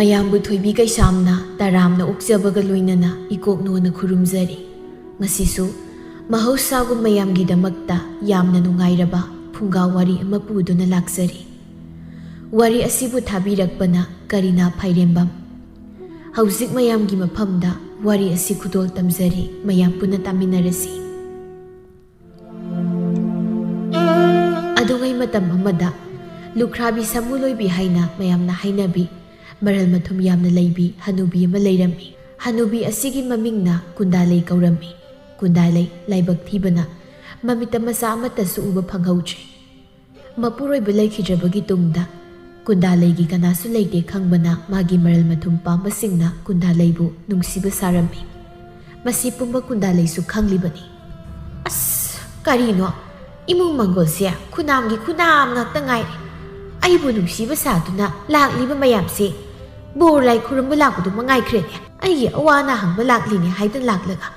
ꯃꯌꯥꯝꯕꯨ ꯊꯣꯏꯕꯤ ꯀꯩꯁꯥꯝꯅ ꯇꯔꯥꯝꯅ ꯑꯣꯛꯆꯕꯒ ꯂꯣꯏꯅꯅ ꯏꯀꯣꯛꯅꯣꯅ ꯈꯨꯔꯨꯝꯖꯔꯤ꯫ ꯉꯁꯤꯁꯨ ꯃꯍꯧꯁꯥꯒꯨꯝ ꯃꯌꯥꯝꯒꯤꯗꯃꯛꯇ ꯌꯥꯝꯅ ꯅꯨꯡꯉꯥꯏꯔꯕ ꯐꯨꯡꯒꯥ ꯋꯥꯔꯤ ꯑꯃ ꯄꯨꯗꯨꯅ ꯂꯥꯛꯆꯔꯤ꯫ ꯋꯥꯔꯤ ꯑꯁꯤꯕꯨ ꯊꯥꯕꯤꯔꯛꯄꯅ ꯀꯔꯤꯅꯥ ꯐꯥꯏꯔꯦꯝꯕꯝ꯫ ꯍꯧꯖꯤꯛ ꯃꯌꯥꯝꯒꯤ ꯃꯐꯝꯗ ꯋꯥꯔꯤ ꯑꯁꯤ ꯈꯨꯗꯣꯜ ꯇꯝꯖꯔꯤ, ꯃꯌꯥꯝ ꯄꯨꯟꯅ ꯇꯥꯃꯤꯟꯅꯔꯁꯤ꯫ ꯑꯗꯨꯉꯩ ꯃꯇꯝ ꯑꯃꯗ ꯂꯨꯈ꯭ꯔꯥꯕꯤ ꯁꯃꯨꯂꯣꯏꯕꯤ ꯍꯥꯏꯅ ꯃꯌꯥꯝꯅ ꯍꯥꯏꯅꯕꯤ ꯃꯔꯜ ꯃꯊꯨꯝ ꯌꯥꯝꯅ ꯂꯩꯕꯤ ꯍꯅꯨꯕꯤ ꯑꯃ ꯂꯩꯔꯝꯃꯤ꯫ ꯍꯅꯨꯕꯤ ꯑꯁꯤꯒꯤ ꯃꯃꯤꯡꯅ ꯀꯨꯟꯗꯥꯂꯩ ꯀꯧꯔꯝꯃꯤ꯫ ꯀꯨꯟꯗꯥꯂꯩ ꯂꯥꯏꯕꯛ ꯊꯤꯕꯅ ꯃꯃꯤꯠꯇ ꯃꯆꯥ ꯑꯃꯠꯇꯁꯨ ꯎꯕ ꯐꯪꯍꯧꯗ꯭ꯔꯦ꯫ ꯃꯄꯨꯔꯣꯏꯕ ꯂꯩꯈꯤꯗ꯭ꯔꯕꯒꯤ ꯇꯨꯡꯗ ꯀꯨꯟꯗꯥꯂꯩꯒꯤ ꯀꯅꯥꯁꯨ ꯂꯩꯇꯦ ꯈꯪꯕꯅ ꯃꯥꯒꯤ ꯃꯔꯜ ꯃꯊꯨꯝ ꯄꯥꯝꯕꯁꯤꯡꯅ ꯀꯨꯟꯗꯥꯂꯩꯕꯨ ꯅꯨꯡꯁꯤꯕ ꯁꯥꯔꯝꯃꯤ꯫ ꯃꯁꯤ ꯄꯨꯝꯕ ꯀꯨꯟꯗꯥꯂꯩꯁꯨ ꯈꯪꯂꯤꯕꯅꯤ꯫ ꯑꯁ ꯀꯔꯤꯅꯣ, ꯏꯃꯨꯡ ꯃꯪꯒꯣꯜꯁꯦ ꯈꯨꯅꯥꯝꯒꯤ ꯈꯨꯅꯥꯝ ꯉꯥꯛꯇ ꯉꯥꯏꯔꯦ꯫ ꯑꯩꯕꯨ ꯅꯨꯡꯁꯤꯕ ꯁꯥꯗꯨꯅ ꯂꯥꯛꯂꯤꯕ ꯃꯌꯥꯝꯁꯦ ꯕꯣꯔ ꯂꯥꯏ ꯈꯨꯔꯨꯝꯕ ꯂꯥꯛꯄꯗꯨ ꯃꯉꯥꯏꯈ꯭ꯔꯦꯅꯦ꯫ ꯑꯩꯒꯤ ꯑꯋꯥ ꯑꯅꯥ ꯍꯪꯕ ꯂꯥꯛꯂꯤꯅꯦ ꯍꯥꯏꯗꯅ ꯂꯥꯛꯂꯒ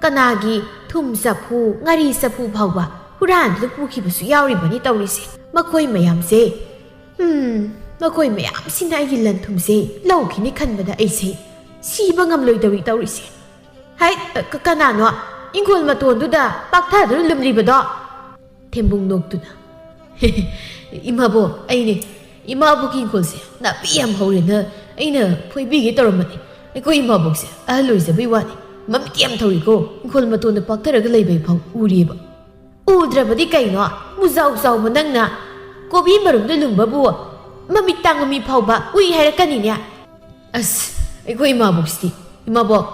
ꯀꯅꯥꯒꯤ ꯊꯨꯝ ꯆꯐꯨ ꯉꯥꯔꯤ ꯆꯐꯨ ꯐꯥꯎꯕ ꯍꯨꯔꯥꯟꯗꯨꯅ ꯄꯨꯈꯤꯕꯁꯨ ꯌꯥꯎꯔꯤꯕꯅꯤ ꯇꯧꯔꯤꯁꯦ꯫ ꯃꯈꯣꯏ ꯃꯌꯥꯝꯁꯦ ꯃꯈꯣꯏ ꯃꯌꯥꯝꯁꯤꯅ ꯑꯩꯒꯤ ꯂꯟ ꯊꯨꯝꯁꯦ ꯂꯧꯈꯤꯅꯤ ꯈꯟꯕꯗ ꯑꯩꯁꯦ ꯁꯤꯕ ꯉꯝꯂꯣꯏꯗꯧꯔꯤ ꯇꯧꯔꯤꯁꯦ꯫ ꯍꯥꯏ, ꯀꯅꯥꯅꯣ ꯏꯪꯈꯣꯜ ꯃꯇꯣꯟꯗꯨꯗ ꯄꯥꯛꯊꯗꯨꯅ ꯂꯨꯝꯂꯤꯕꯗꯣ? ꯊꯦꯝꯕꯨꯡ ꯅꯣꯛꯇꯨꯅ ꯏꯃꯥꯕꯣꯛ, ꯑꯩꯅꯦ꯫ ꯏꯃꯥꯕꯣꯛꯀꯤ ꯏꯪꯈꯣꯜꯁꯦ ꯅꯥꯄꯤ ꯌꯥꯝ ꯍꯧꯔꯦꯅ ꯑꯩꯅ ꯐꯣꯏꯕꯤꯒꯦ ꯇꯧꯔꯝꯕꯅꯤ꯫ ꯑꯩꯈꯣꯏ ꯏꯃꯥꯕꯣꯛꯁꯦ ꯑꯍꯜ ꯑꯣꯏꯖꯕꯩ ꯋꯥꯅꯤ, ꯃꯃꯤꯠ ꯌꯥꯝ ꯊꯧꯔꯤꯀꯣ꯫ ꯏꯪꯈꯣꯜ ꯃꯇꯣꯟꯗ ꯄꯥꯛꯊꯔꯒ ꯂꯩꯕꯩ ꯐꯥꯎ ꯎꯔꯤꯑꯕ꯫ ꯎꯗ꯭ꯔꯕꯗꯤ ꯀꯩꯅꯣ, ꯃꯨꯖꯥꯎ ꯆꯥꯎꯕ ꯅꯪꯅ ꯀꯣꯕꯤ ꯃꯔꯨꯝꯗ ꯂꯨꯝꯕꯕꯨ ꯃꯃꯤꯠ ꯇꯥꯡꯕ ꯃꯤ ꯐꯥꯎꯕ ꯎꯏ ꯍꯥꯏꯔꯛꯀꯅꯤꯅꯦ꯫ ꯑꯁ, ꯑꯩꯈꯣꯏ ꯏꯃꯥꯕꯣꯛꯁꯤꯗꯤ꯫ ꯏꯃꯥꯕꯣꯛ,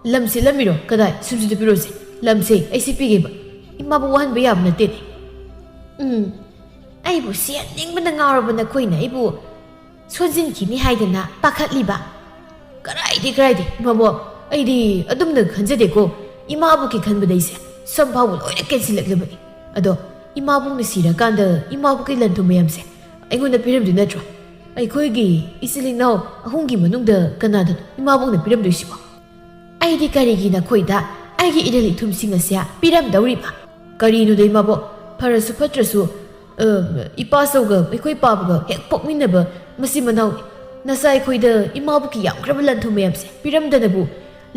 ꯂꯝ ꯁꯤꯠꯂꯝꯃꯤꯔꯣ? ꯀꯗꯥꯏ? ꯁꯨꯝꯁꯤꯗ ꯄꯤꯔꯣꯁꯦ, ꯂꯝꯁꯦ ꯑꯩ ꯁꯤꯠꯄꯤꯒꯦꯕ꯫ ꯏꯃꯥꯕꯣꯛ ꯋꯥꯍꯟꯕ ꯌꯥꯕ ꯅꯠꯇꯦꯅꯦ꯫ ꯑꯩꯕꯨ ꯁꯤꯍꯟꯅꯤꯡꯕꯅ ꯉꯥꯎꯔꯕ ꯅꯈꯣꯏꯅ ꯑꯩꯕꯨ ꯁꯣꯟꯖꯤꯟꯈꯤꯅꯤ ꯍꯥꯏꯗꯅ ꯄꯥꯈꯠꯂꯤꯕ? ꯀꯔꯥꯏꯗꯤ ꯏꯃꯥꯕꯣꯛ, ꯑꯩꯗꯤ ꯑꯗꯨꯝꯅ ꯈꯟꯖꯗꯦꯀꯣ꯫ ꯏꯃꯥꯕꯣꯛꯀꯤ ꯈꯟꯕꯗꯩꯁꯦ ꯁꯝ ꯐꯥꯎꯕ ꯂꯣꯏꯅ ꯀꯦꯟꯁꯤꯜꯂꯛꯂꯕꯅꯤ꯫ ꯑꯗꯣ ꯏꯃꯥꯕꯣꯛꯅ ꯁꯤꯔꯀꯥꯟꯗ ꯏꯃꯥꯕꯣꯛꯀꯤ ꯂꯟ ꯊꯨꯝ ꯃꯌꯥꯝꯁꯦ ꯑꯩꯉꯣꯟꯗ ꯄꯤꯔꯝꯗꯣꯏ ꯅꯠꯇ꯭ꯔꯣ? ꯑꯩꯈꯣꯏꯒꯤ ꯏꯆꯤꯜ ꯏꯅꯥꯎ ꯑꯍꯨꯝꯒꯤ ꯃꯅꯨꯡꯗ ꯀꯅꯥꯗꯅꯣ ꯏꯃꯥꯕꯣꯛꯅ ꯄꯤꯔꯝꯗꯣꯏꯁꯤꯕꯣ? ꯑꯩꯗꯤ ꯀꯔꯤꯒꯤ ꯅꯈꯣꯏꯗ ꯑꯩꯒꯤ ꯏꯔꯜ ꯏꯊꯨꯝꯁꯤꯡ ꯑꯁꯦ ꯄꯤꯔꯝꯗꯧꯔꯤꯕ? ꯀꯔꯤꯅꯣꯗ ꯏꯃꯥꯕꯣꯛ, ꯐꯔꯁꯨ ꯐꯠꯇ꯭ꯔꯁꯨ ꯏꯄꯥꯆꯧꯒ ꯑꯩꯈꯣꯏ ꯄꯥꯕꯒ ꯍꯦꯛ ꯄꯣꯛꯃꯤꯟꯅꯕ ꯃꯆꯤꯟ ꯃꯅꯥꯎꯅꯤ꯫ ꯅꯆꯥ ꯑꯩꯈꯣꯏꯗ ꯏꯃꯥꯕꯣꯛꯀꯤ ꯌꯥꯝꯈ꯭ꯔꯕ ꯂꯟ ꯊꯨꯝ ꯃꯌꯥꯝꯁꯦ ꯄꯤꯔꯝꯗꯅꯕꯨ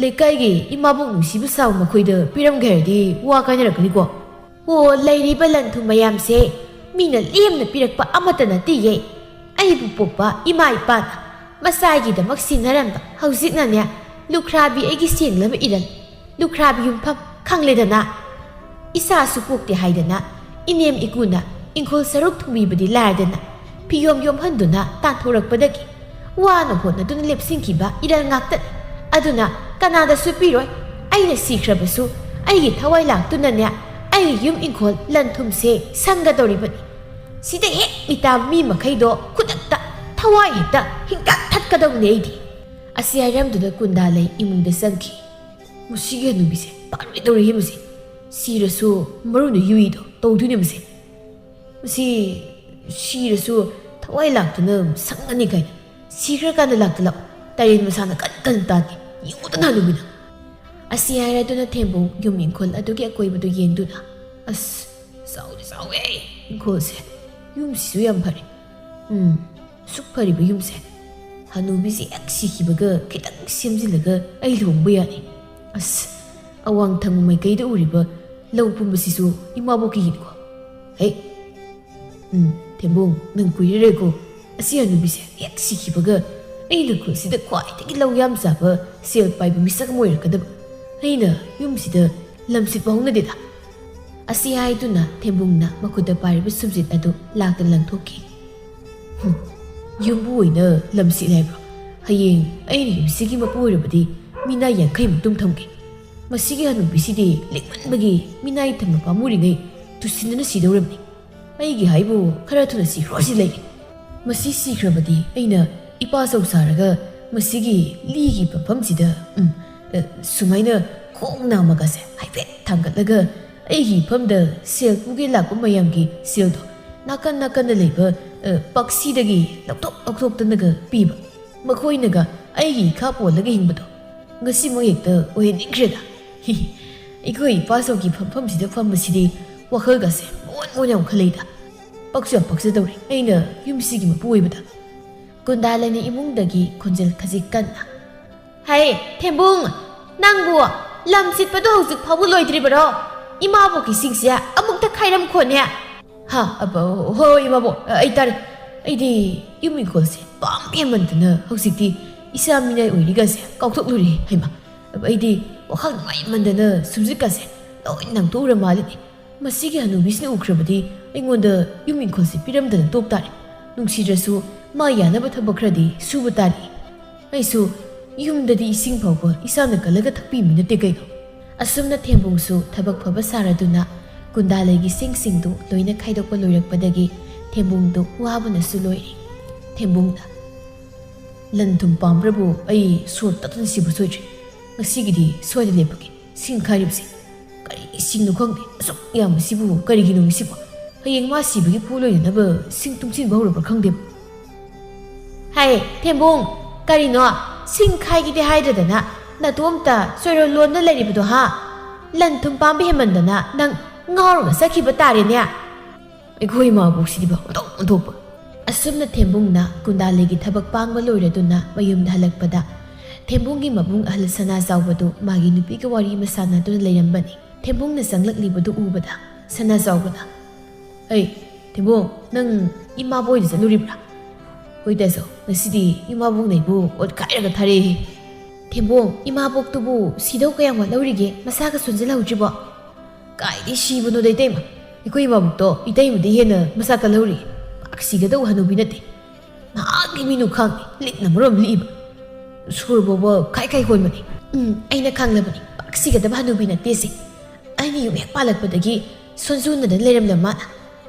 ꯂꯩꯀꯥꯏꯒꯤ ꯏꯃꯥꯕꯣꯛ ꯅꯨꯡꯁꯤꯕ ꯁꯥꯕ ꯃꯈꯣꯏꯗ ꯄꯤꯔꯝꯒꯦ ꯍꯥꯏꯔꯗꯤ ꯋꯥ ꯀꯥꯏꯅꯔꯛꯀꯅꯤꯀꯣ꯫ ꯑꯣ, ꯂꯩꯔꯤꯕ ꯂꯟ ꯊꯨꯝ ꯃꯌꯥꯝꯁꯦ ꯃꯤꯅ ꯂꯦꯝꯅ ꯄꯤꯔꯛꯄ ꯑꯃꯠꯇ ꯅꯠꯇꯦꯌꯦ꯫ ꯑꯩꯕꯨ ꯄꯣꯛꯄ ꯏꯃꯥ ꯏꯄꯥꯅ ꯃꯆꯥꯒꯤꯗꯃꯛ ꯁꯤꯟꯅꯔꯝꯕ ꯍꯧꯖꯤꯛꯅꯅꯦ ꯂꯨꯈ꯭ꯔꯥꯕꯤ ꯑꯩꯒꯤ ꯁꯦꯡꯂꯕ ꯏꯔꯜ, ꯂꯨꯈ꯭ꯔꯥꯕꯤ ꯌꯨꯝꯐꯝ ꯈꯪꯂꯦꯗꯅ꯫ ꯏꯆꯥꯁꯨ ꯄꯣꯛꯇꯦ ꯍꯥꯏꯗꯅ ꯏꯅꯦꯝ ꯏꯀꯨꯅ ꯏꯪꯈꯣꯜ ꯁꯔꯨꯛ ꯊꯨꯡꯕꯤꯕꯗꯤ ꯂꯥꯏꯔꯗꯅ ꯐꯤꯌꯣꯝ ꯌꯣꯝꯍꯟꯗꯨꯅ ꯇꯥꯟꯊꯣꯔꯛꯄꯗꯒꯤ ꯋꯥꯅ ꯍꯣꯠꯅꯗꯨꯅ ꯂꯦꯞꯁꯤꯟꯈꯤꯕ ꯏꯔꯜ ꯉꯥꯛꯇꯅꯤ꯫ ꯑꯗꯨꯅ ꯀꯅꯥꯗꯁꯨ ꯄꯤꯔꯣꯏ꯫ ꯑꯩꯅ ꯁꯤꯈ꯭ꯔꯕꯁꯨ ꯑꯩꯒꯤ ꯊꯋꯥꯏ ꯂꯥꯛꯇꯨꯅꯅꯦ ꯑꯩꯒꯤ ꯌꯨꯝ ꯏꯪꯈꯣꯜ ꯂꯟ ꯊꯨꯝꯁꯦ ꯁꯪꯒꯗꯧꯔꯤꯕꯅꯤ꯫ ꯁꯤꯗ ꯍꯦꯛ ꯃꯤꯇꯥꯕ ꯃꯤ ꯃꯈꯩꯗꯣ ꯈꯨꯗꯛꯇ ꯊꯋꯥꯏ ꯍꯦꯛꯇ ꯍꯤꯡꯀꯠ ꯊꯠꯀꯗꯧꯅꯤ ꯑꯩꯗꯤ꯫ ꯑꯁꯤ ꯍꯥꯏꯔꯝꯗꯨꯅ ꯀꯨꯟꯗꯥꯂꯩ ꯏꯃꯨꯡꯗ ꯆꯪꯈꯤ꯫ ꯃꯁꯤꯒꯤ ꯍꯅꯨꯕꯤꯁꯦ ꯄꯥꯔꯣꯏꯗꯧꯔꯤꯍꯦ ꯃꯁꯤ꯫ ꯁꯤꯔꯁꯨ ꯃꯔꯨꯅ ꯌꯨꯏꯗꯣ ꯇꯧꯗꯣꯏꯅꯦ ꯃꯁꯤ꯫ ꯃꯁꯤ ꯁꯤꯔꯁꯨ ꯊꯋꯥꯏ ꯂꯥꯛꯇꯨꯅ ꯁꯪꯒꯅꯤ ꯀꯥꯏꯅ ꯁꯤꯈ꯭ꯔꯀꯥꯟꯗ ꯂꯥꯛꯇ ꯂꯥꯛꯑꯣ꯫ ꯇꯔꯦꯟ ꯃꯁꯥꯅ ꯀꯟ ꯇꯥꯒꯤ ꯌꯦꯡꯉꯨꯗꯅ ꯍꯅꯨꯕꯤꯅ꯫ ꯑꯁꯤ ꯍꯥꯏꯔꯗꯨꯅ ꯊꯦꯝꯕꯨꯡ ꯌꯨꯝ ꯏꯪꯈꯣꯜ ꯑꯗꯨꯒꯤ ꯑꯀꯣꯏꯕꯗꯨ ꯌꯦꯡꯗꯨꯅ ꯑꯁ, ꯆꯥꯎꯗꯤ ꯆꯥꯎꯋꯦ ꯏꯪꯈꯣꯜꯁꯦ, ꯌꯨꯝꯁꯤꯁꯨ ꯌꯥꯝ ꯐꯔꯦ꯫ ꯁꯨꯛ ꯐꯔꯤꯕ ꯌꯨꯝꯁꯦ ꯍꯅꯨꯕꯤꯁꯦ ꯍꯦꯛ ꯁꯤꯈꯤꯕꯒ ꯈꯤꯇꯪ ꯁꯦꯝꯖꯤꯜꯂꯒ ꯑꯩ ꯂꯨꯍꯣꯡꯕ ꯌꯥꯅꯤ꯫ ꯑꯁ, ꯑꯋꯥꯡ ꯊꯪꯕ ꯃꯥꯏꯀꯩꯗ ꯎꯔꯤꯕ ꯂꯧ ꯄꯨꯝꯕꯁꯤꯁꯨ ꯏꯃꯥꯕꯣꯛꯀꯤꯅꯤꯀꯣ꯫ ꯍꯩ, ꯊꯦꯝꯕꯨꯡ, ꯅꯪ ꯀꯨꯏꯔꯔꯣꯏꯀꯣ ꯑꯁꯤ ꯍꯅꯨꯕꯤꯁꯦ ꯍꯦꯛ ꯁꯤꯈꯤꯕꯒ ꯑꯩꯅ ꯈꯨꯜꯁꯤꯗ ꯈ꯭ꯋꯥꯏꯗꯒꯤ ꯂꯧ ꯌꯥꯝ ꯆꯥꯕ ꯁꯦꯜ ꯄꯥꯏꯕ ꯃꯤꯁꯛ ꯑꯃ ꯑꯣꯏꯔꯛꯀꯗꯕ꯫ ꯑꯩꯅ ꯌꯨꯝꯁꯤꯗ ꯂꯝ ꯁꯤꯠꯄ ꯍꯧꯅꯗꯦꯗ꯫ ꯑꯁꯤ ꯍꯥꯏꯗꯨꯅ ꯊꯦꯝꯕꯨꯡꯅ ꯃꯈꯨꯠꯇ ꯄꯥꯏꯔꯤꯕ ꯁꯨꯝꯖꯤꯠ ꯑꯗꯨ ꯂꯥꯛꯇꯅ ꯂꯪꯊꯣꯛꯈꯤ꯫ ꯌꯨꯝꯕꯨ ꯑꯣꯏꯅ ꯂꯝ ꯁꯤꯠꯂꯦ ꯍꯥꯏꯕ꯭ꯔꯣ? ꯍꯌꯦꯡ ꯑꯩꯅ ꯌꯨꯝꯁꯤꯒꯤ ꯃꯄꯨ ꯑꯣꯏꯔꯕꯗꯤ ꯃꯤꯅꯥꯏ 50 ꯃꯇꯨꯡ ꯊꯝꯒꯦ꯫ ꯃꯁꯤꯒꯤ ꯍꯅꯨꯕꯤꯁꯤꯗꯤ ꯂꯤꯛꯃꯟꯕꯒꯤ ꯃꯤꯅꯥꯏ ꯊꯝꯕ ꯄꯥꯝꯃꯨꯔꯤꯉꯩ ꯇꯨꯁꯤꯟꯗꯅ ꯁꯤꯗꯧꯔꯕꯅꯤ꯫ ꯑꯩꯒꯤ ꯍꯥꯏꯕꯨ ꯈꯔ ꯊꯨꯅ ꯁꯤꯈ꯭ꯔꯣꯁꯤ ꯂꯩꯔꯦ꯫ ꯃꯁꯤ ꯁꯤꯈ꯭ꯔꯕꯗꯤ ꯑꯩꯅ ꯏꯄꯥꯆꯧ ꯁꯥꯔꯒ ꯃꯁꯤꯒꯤ ꯂꯤꯒꯤ ꯃꯐꯝꯁꯤꯗ ꯁꯨꯃꯥꯏꯅ ꯈꯣꯡ ꯅꯥꯝꯃꯒꯁꯦ ꯍꯥꯏꯐꯦꯠ ꯊꯥꯡꯒꯠꯂꯒ ꯑꯩꯒꯤ ꯏꯐꯝꯗ ꯁꯦꯜ ꯄꯨꯒꯦ ꯂꯥꯛꯄ ꯃꯌꯥꯝꯒꯤ ꯁꯦꯜꯗꯣ ꯅꯥꯀꯟ ꯅꯥꯀꯟꯗ ꯂꯩꯕ ꯄꯛꯁꯤꯗꯒꯤ ꯂꯧꯊꯣꯛꯇꯅꯒ ꯄꯤꯕ꯫ ꯃꯈꯣꯏꯅꯒ ꯑꯩꯒꯤ ꯏꯈꯥ ꯄꯣꯜꯂꯒ ꯍꯤꯡꯕꯗꯣ ꯉꯁꯤꯃꯛ ꯍꯦꯛꯇ ꯑꯣꯏꯍꯟꯅꯤꯡꯈ꯭ꯔꯦꯗ꯫ ꯑꯩꯈꯣꯏ ꯏꯄꯥꯆꯧꯒꯤ ꯐꯝꯐꯝꯁꯤꯗ ꯐꯝꯕꯁꯤꯗꯤ ꯋꯥꯈꯜꯒꯁꯦ ꯃꯣꯟ ꯌꯥꯝ ꯈꯜꯂꯩꯗ꯫ ꯄꯛꯁꯨ ꯌꯥꯝ ꯄꯛꯆꯗꯧꯔꯤ ꯑꯩꯅ ꯌꯨꯝꯁꯤꯒꯤ ꯃꯄꯨ ꯑꯣꯏꯕꯗ꯫ ꯀꯨꯟꯗꯥꯂꯩꯅ ꯏꯃꯨꯡꯗꯒꯤ ꯈꯣꯟꯖꯦꯜ ꯈꯖꯤꯛ ꯀꯟꯅ ꯍꯩ ꯊꯦꯝꯕꯨꯡ ꯅꯪꯕꯨ ꯂꯝ ꯁꯤꯠꯄꯗꯣ ꯍꯧꯖꯤꯛ ꯐꯥꯎꯕ ꯂꯣꯏꯗ꯭ꯔꯤꯕꯔꯣ ꯏꯃꯥꯕꯣꯛꯀꯤꯁꯤꯡꯁꯦ ꯑꯃꯨꯛꯇ ꯈꯥꯏꯔꯝ ꯈꯣꯠꯅꯦ ꯍꯥ ꯍꯣꯏ ꯏꯃꯥꯕꯣꯛ ꯑꯩ ꯇꯥꯔꯦ ꯑꯩꯗꯤ ꯌꯨꯝ ꯏꯪꯈꯣꯜꯁꯦ ꯄꯥꯝ ꯍꯦꯟꯃꯟꯗꯅ ꯍꯧꯖꯤꯛꯇꯤ ꯏꯆꯥ ꯃꯤꯅꯥꯏ ꯑꯣꯏꯔꯤꯒꯁꯦ ꯀꯥꯎꯊꯣꯛꯂꯨꯔꯦ ꯍꯩꯃ ꯑꯩꯗꯤ ꯋꯥꯈꯜ ꯅꯨꯡꯉꯥꯏꯃꯟꯗꯅ ꯁꯨꯝꯖꯤꯠꯀꯁꯦ ꯂꯣꯏ ꯅꯪꯊꯣꯛꯎꯔ ꯃꯥꯜꯂꯤꯅꯦ ꯃꯁꯤꯒꯤ ꯍꯅꯨꯕꯤꯁꯤꯅ ꯎꯈ꯭ꯔꯕꯗꯤ ꯑꯩꯉꯣꯟꯗ ꯌꯨꯝ ꯏꯪꯈꯣꯜꯁꯦ ꯄꯤꯔꯝꯗꯅ ꯇꯣꯛ ꯇꯥꯔꯦ ꯅꯨꯡꯁꯤꯗ꯭ꯔꯁꯨ ꯃꯥ ꯌꯥꯅꯕ ꯊꯕꯛ ꯈꯔꯗꯤ ꯁꯨꯕ ꯇꯥꯔꯤ ꯑꯩꯁꯨ ꯌꯨꯝꯗꯗꯤ ꯏꯁꯤꯡ ꯐꯥꯎꯕ ꯏꯁꯥꯅ ꯀꯜꯂꯒ ꯊꯛꯄꯤꯃꯤ ꯅꯠꯇꯦ ꯀꯩꯅꯣ ꯑꯁꯨꯝꯅ ꯊꯦꯝꯕꯨꯡꯁꯨ ꯊꯕꯛ ꯐꯕ ꯁꯥꯔꯗꯨꯅ ꯀꯨꯟꯗꯥꯂꯩꯒꯤ ꯁꯤꯡꯁꯤꯡꯗꯨ ꯂꯣꯏꯅ ꯈꯥꯏꯗꯣꯛꯄ ꯂꯣꯏꯔꯛꯄꯗꯒꯤ ꯊꯦꯝꯕꯨꯡꯗꯨ ꯋꯥꯕꯅꯁꯨ ꯂꯣꯏꯔꯦ ꯊꯦꯝꯕꯨꯡꯅ ꯂꯟ ꯊꯨꯝ ꯄꯥꯝꯕ꯭ꯔꯕꯨ ꯑꯩ ꯁꯣꯔ ꯇꯠꯇꯅ ꯁꯤꯕ ꯁꯣꯏꯗ꯭ꯔꯦ ꯉꯁꯤꯒꯤꯗꯤ ꯁꯣꯏꯗ ꯂꯦꯞꯄꯒꯦ ꯁꯤꯡ ꯈꯥꯏꯔꯤꯕꯁꯦ ꯀꯔꯤ ꯁꯤꯡꯅꯣ ꯈꯪꯗꯦ ꯑꯁꯨꯛ ꯌꯥꯝꯕꯁꯤꯕꯨ ꯀꯔꯤꯒꯤꯅꯣ ꯁꯤꯕꯨ ꯍꯌꯦꯡ ꯃꯥ ꯁꯤꯕꯒꯤ ꯄꯨ ꯂꯣꯏꯅꯅꯕ ꯁꯤꯡ ꯇꯨꯡꯁꯤꯟꯕ ꯍꯧꯔꯕ꯭ꯔꯥ ꯈꯪꯗꯦꯕ ꯍꯥꯏ ꯊꯦꯝꯕꯨꯡ ꯀꯔꯤꯅꯣ ꯁꯤꯡ ꯈꯥꯏꯒꯤꯗꯦ ꯍꯥꯏꯗ꯭ꯔꯗꯅ ꯅꯇꯣꯝꯇ ꯆꯣꯏꯔꯣꯜ ꯂꯣꯟꯗ ꯂꯩꯔꯤꯕꯗꯣ ꯍꯥ ꯂꯟ ꯊꯨꯝ ꯄꯥꯝꯕ ꯍꯦꯟꯃꯟꯗꯅ ꯅꯪ ꯉꯥꯎꯔꯒ ꯆꯠꯈꯤꯕ ꯇꯥꯔꯦꯅꯦ ꯑꯩꯈꯣꯏ ꯏꯃꯥꯕꯣꯛꯁꯤꯗꯤꯕ ꯑꯣꯟꯊꯣꯛꯄ ꯑꯁꯨꯝꯅ ꯊꯦꯝꯕꯨꯡꯅ ꯀꯨꯟꯗꯥꯂꯩꯒꯤ ꯊꯕꯛ ꯄꯥꯡꯕ ꯂꯣꯏꯔꯗꯨꯅ ꯃꯌꯨꯝꯗ ꯍꯜꯂꯛꯄꯗ ꯊꯦꯝꯕꯨꯡꯒꯤ ꯃꯕꯨꯡ ꯑꯍꯜ ꯁꯅꯥꯖꯥꯎꯕꯗꯨ ꯃꯥꯒꯤ ꯅꯨꯄꯤꯒ ꯋꯥꯔꯤ ꯑꯃ ꯁꯥꯟꯅꯗꯨꯅ ꯂꯩꯔꯝꯕꯅꯤ ꯊꯦꯝꯕꯨꯡꯅ ꯆꯪꯂꯛꯂꯤꯕꯗꯨ ꯎꯕꯗ ꯁꯅꯥꯖꯥꯎꯕꯅ ꯑꯩ ꯊꯦꯝꯕꯨꯡ ꯅꯪ ꯏꯃꯥꯕꯣꯏꯗ ꯆꯠꯂꯨꯔꯤꯕ꯭ꯔꯥ ꯍꯣꯏ ꯇꯥꯖꯧ ꯉꯁꯤꯗꯤ ꯏꯃꯥꯕꯣꯛꯅꯩꯕꯨ ꯑꯣꯠꯈꯥꯏꯔꯒ ꯊꯥꯔꯛꯑꯦ ꯊꯦꯝꯕꯨꯡ ꯏꯃꯥꯕꯣꯛꯇꯨꯕꯨ ꯁꯤꯗꯧ ꯀꯌꯥꯝ ꯋꯥꯠꯍꯧꯔꯤꯒꯦ ꯃꯁꯥꯒ ꯁꯣꯟꯖꯜꯍꯧꯗ꯭ꯔꯤꯕꯣ ꯀꯥꯏꯗꯤ ꯁꯤꯕꯅꯣꯗ ꯏꯇꯩꯃ ꯑꯩꯈꯣꯏ ꯏꯃꯥꯕꯣꯛꯇꯣ ꯏꯇꯩꯃꯗꯤ ꯍꯦꯟꯅ ꯃꯁꯥ ꯀꯜꯍꯧꯔꯤ ꯄꯥꯛ ꯁꯤꯒꯗꯧ ꯍꯅꯨꯕꯤ ꯅꯠꯇꯦ ꯅꯍꯥꯟꯒꯤ ꯃꯤꯅꯨ ꯈꯥꯡꯅꯤ ꯂꯤꯛꯅ ꯃꯔꯣꯝ ꯂꯤꯛꯏꯕ ꯁꯣꯔ ꯐꯥꯎꯕ ꯈꯥꯏ ꯍꯣꯟꯕꯅꯤ ꯑꯩꯅ ꯈꯪꯂꯕꯅꯤ ꯄꯥꯛ ꯁꯤꯒꯗꯕ ꯍꯅꯨꯕꯤ ꯅꯠꯇꯦꯁꯦ ꯑꯩꯅ ꯌꯨꯝ ꯍꯦꯛ ꯄꯥꯜꯂꯛꯄꯗꯒꯤ ꯁꯣꯟꯖꯨꯅꯗ ꯂꯩꯔꯝꯂ ꯃꯥꯅ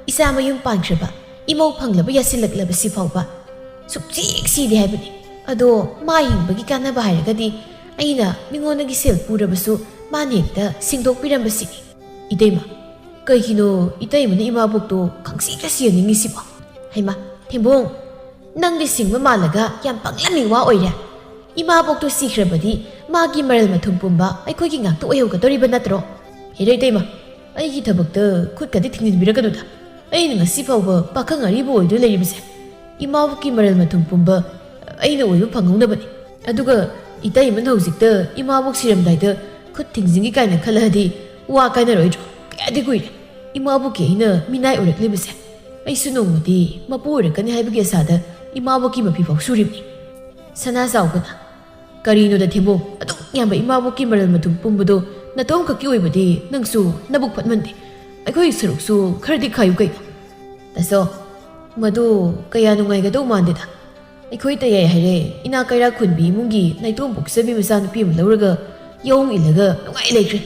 ꯏꯆꯥ ꯃꯌꯨꯝ ꯄꯥꯟꯈ꯭ꯔꯕ ꯏꯃꯧ ꯐꯪꯂꯕ ꯌꯥꯁꯤꯜꯂꯛꯂꯕꯁꯤ ꯐꯥꯎꯕ ꯁꯨꯛꯆꯤꯛ ꯁꯤꯗꯦ ꯍꯥꯏꯕꯅꯤ ꯑꯗꯣ ꯃꯥ ꯍꯤꯡꯕꯒꯤ ꯀꯥꯟꯅꯕ ꯍꯥꯏꯔꯒꯗꯤ ꯑꯩꯅ ꯃꯤꯉꯣꯟꯗꯒꯤ ꯁꯦꯜ ꯄꯨꯔꯕꯁꯨ ꯃꯥꯅ ꯍꯦꯛꯇ ꯁꯤꯡꯗꯣꯛꯄꯤꯔꯝꯕꯁꯤꯅꯤ ꯏꯇꯩꯃ ꯀꯩꯒꯤꯅꯣ ꯏꯇꯩꯃꯅ ꯏꯃꯥꯕꯣꯛꯇꯣ ꯈꯪꯁꯤꯒ ꯁꯤꯍꯟꯅꯤꯡꯉꯤꯁꯤꯕꯣ ꯍꯩꯃ ꯊꯦꯝꯕꯨꯡ ꯅꯪꯗꯤ ꯁꯤꯡꯕ ꯃꯥꯜꯂꯒ ꯌꯥꯝ ꯄꯪꯂꯝꯃꯤ ꯋꯥ ꯑꯣꯏꯔꯦ ꯏꯃꯥꯕꯣꯛꯇꯣ ꯁꯤꯈ꯭ꯔꯕꯗꯤ ꯃꯥꯒꯤ ꯃꯔꯜ ꯃꯊꯨꯝ ꯄꯨꯝꯕ ꯑꯩꯈꯣꯏꯒꯤ ꯉꯥꯛꯇ ꯑꯣꯏꯍꯧꯒꯗꯧꯔꯤꯕ ꯅꯠꯇ꯭ꯔꯣ ꯍꯦꯔꯦ ꯏꯇꯩꯃ ꯑꯩꯒꯤ ꯊꯕꯛꯇ ꯈꯨꯠꯀꯗꯤ ꯊꯤꯡꯖꯤꯟꯕꯤꯔꯛꯀꯅꯨꯗ ꯑꯩꯅ ꯉꯁꯤ ꯐꯥꯎꯕ ꯄꯥꯈꯪ ꯑꯔꯤꯕ ꯑꯣꯏꯗꯨ ꯂꯩꯔꯤꯕꯁꯦ ꯏꯃꯥꯕꯣꯛꯀꯤ ꯃꯔꯜ ꯃꯊꯨꯝ ꯄꯨꯝꯕ ꯑꯩꯅ ꯑꯣꯏꯕ ꯐꯪꯍꯧꯅꯕꯅꯤ ꯑꯗꯨꯒ ꯏꯇꯩꯃꯅ ꯍꯧꯖꯤꯛꯇ ꯏꯃꯥꯕꯣꯛ ꯁꯤꯔꯝꯗꯥꯏꯗ ꯈꯨꯠ ꯊꯤꯡꯖꯤꯟꯒꯤ ꯀꯥꯏꯅ ꯈꯜꯂꯛꯑꯗꯤ ꯋꯥ ꯀꯥꯏꯅꯔꯣꯏꯗ꯭ꯔꯣ ꯀꯌꯥꯗꯤ ꯀꯨꯏꯔꯦ ꯏꯃꯥꯕꯣꯛꯀꯤ ꯑꯩꯅ ꯃꯤꯅꯥꯏ ꯑꯣꯏꯔꯛꯂꯤꯕꯁꯦ ꯑꯩꯁꯨ ꯅꯣꯡꯃꯗꯤ ꯃꯄꯨ ꯑꯣꯏꯔꯛꯀꯅꯤ ꯍꯥꯏꯕꯒꯤ ꯑꯁꯥꯗ ꯏꯃꯥꯕꯣꯛꯀꯤ ꯃꯐꯤꯐꯥꯎ ꯁꯨꯔꯤꯕꯅꯤ ꯁꯅꯥꯖꯥꯎꯕꯅ ꯀꯔꯤꯅꯣꯗ ꯊꯦꯝꯕꯨꯡ ꯑꯗꯨꯛ ꯌꯥꯝꯕ ꯏꯃꯥꯕꯣꯛꯀꯤ ꯃꯔꯜ ꯃꯊꯨꯝ ꯄꯨꯝꯕꯗꯣ ꯅꯇꯣꯝ ꯈꯛꯀꯤ ꯑꯣꯏꯕꯗꯤ ꯅꯪꯁꯨ ꯅꯕꯨꯛ ꯐꯠꯃꯟꯗꯦ ꯑꯩꯈꯣꯏꯒꯤ ꯁꯔꯨꯛꯁꯨ ꯈꯔꯗꯤ ꯈꯥꯏꯌꯨ ꯀꯩꯅꯣ ꯇꯥꯆꯧ ꯃꯗꯨ ꯀꯌꯥ ꯅꯨꯡꯉꯥꯏꯒꯗꯧ ꯃꯥꯟꯗꯦꯗ ꯑꯩꯈꯣꯏ ꯇꯌꯥꯏ ꯍꯥꯏꯔꯦ ꯏꯅꯥꯛ ꯀꯩꯔꯥꯛ ꯈꯨꯟꯕꯤ ꯏꯃꯨꯡꯒꯤ ꯅꯥꯏꯇꯣꯝ ꯄꯣꯛꯆꯕꯤ ꯃꯆꯥꯅꯨꯄꯤ ꯑꯃ ꯂꯧꯔꯒ ꯌꯥꯎꯪ ꯏꯜꯂꯒ ꯅꯨꯡꯉꯥꯏ ꯂꯩꯈ꯭ꯔꯦ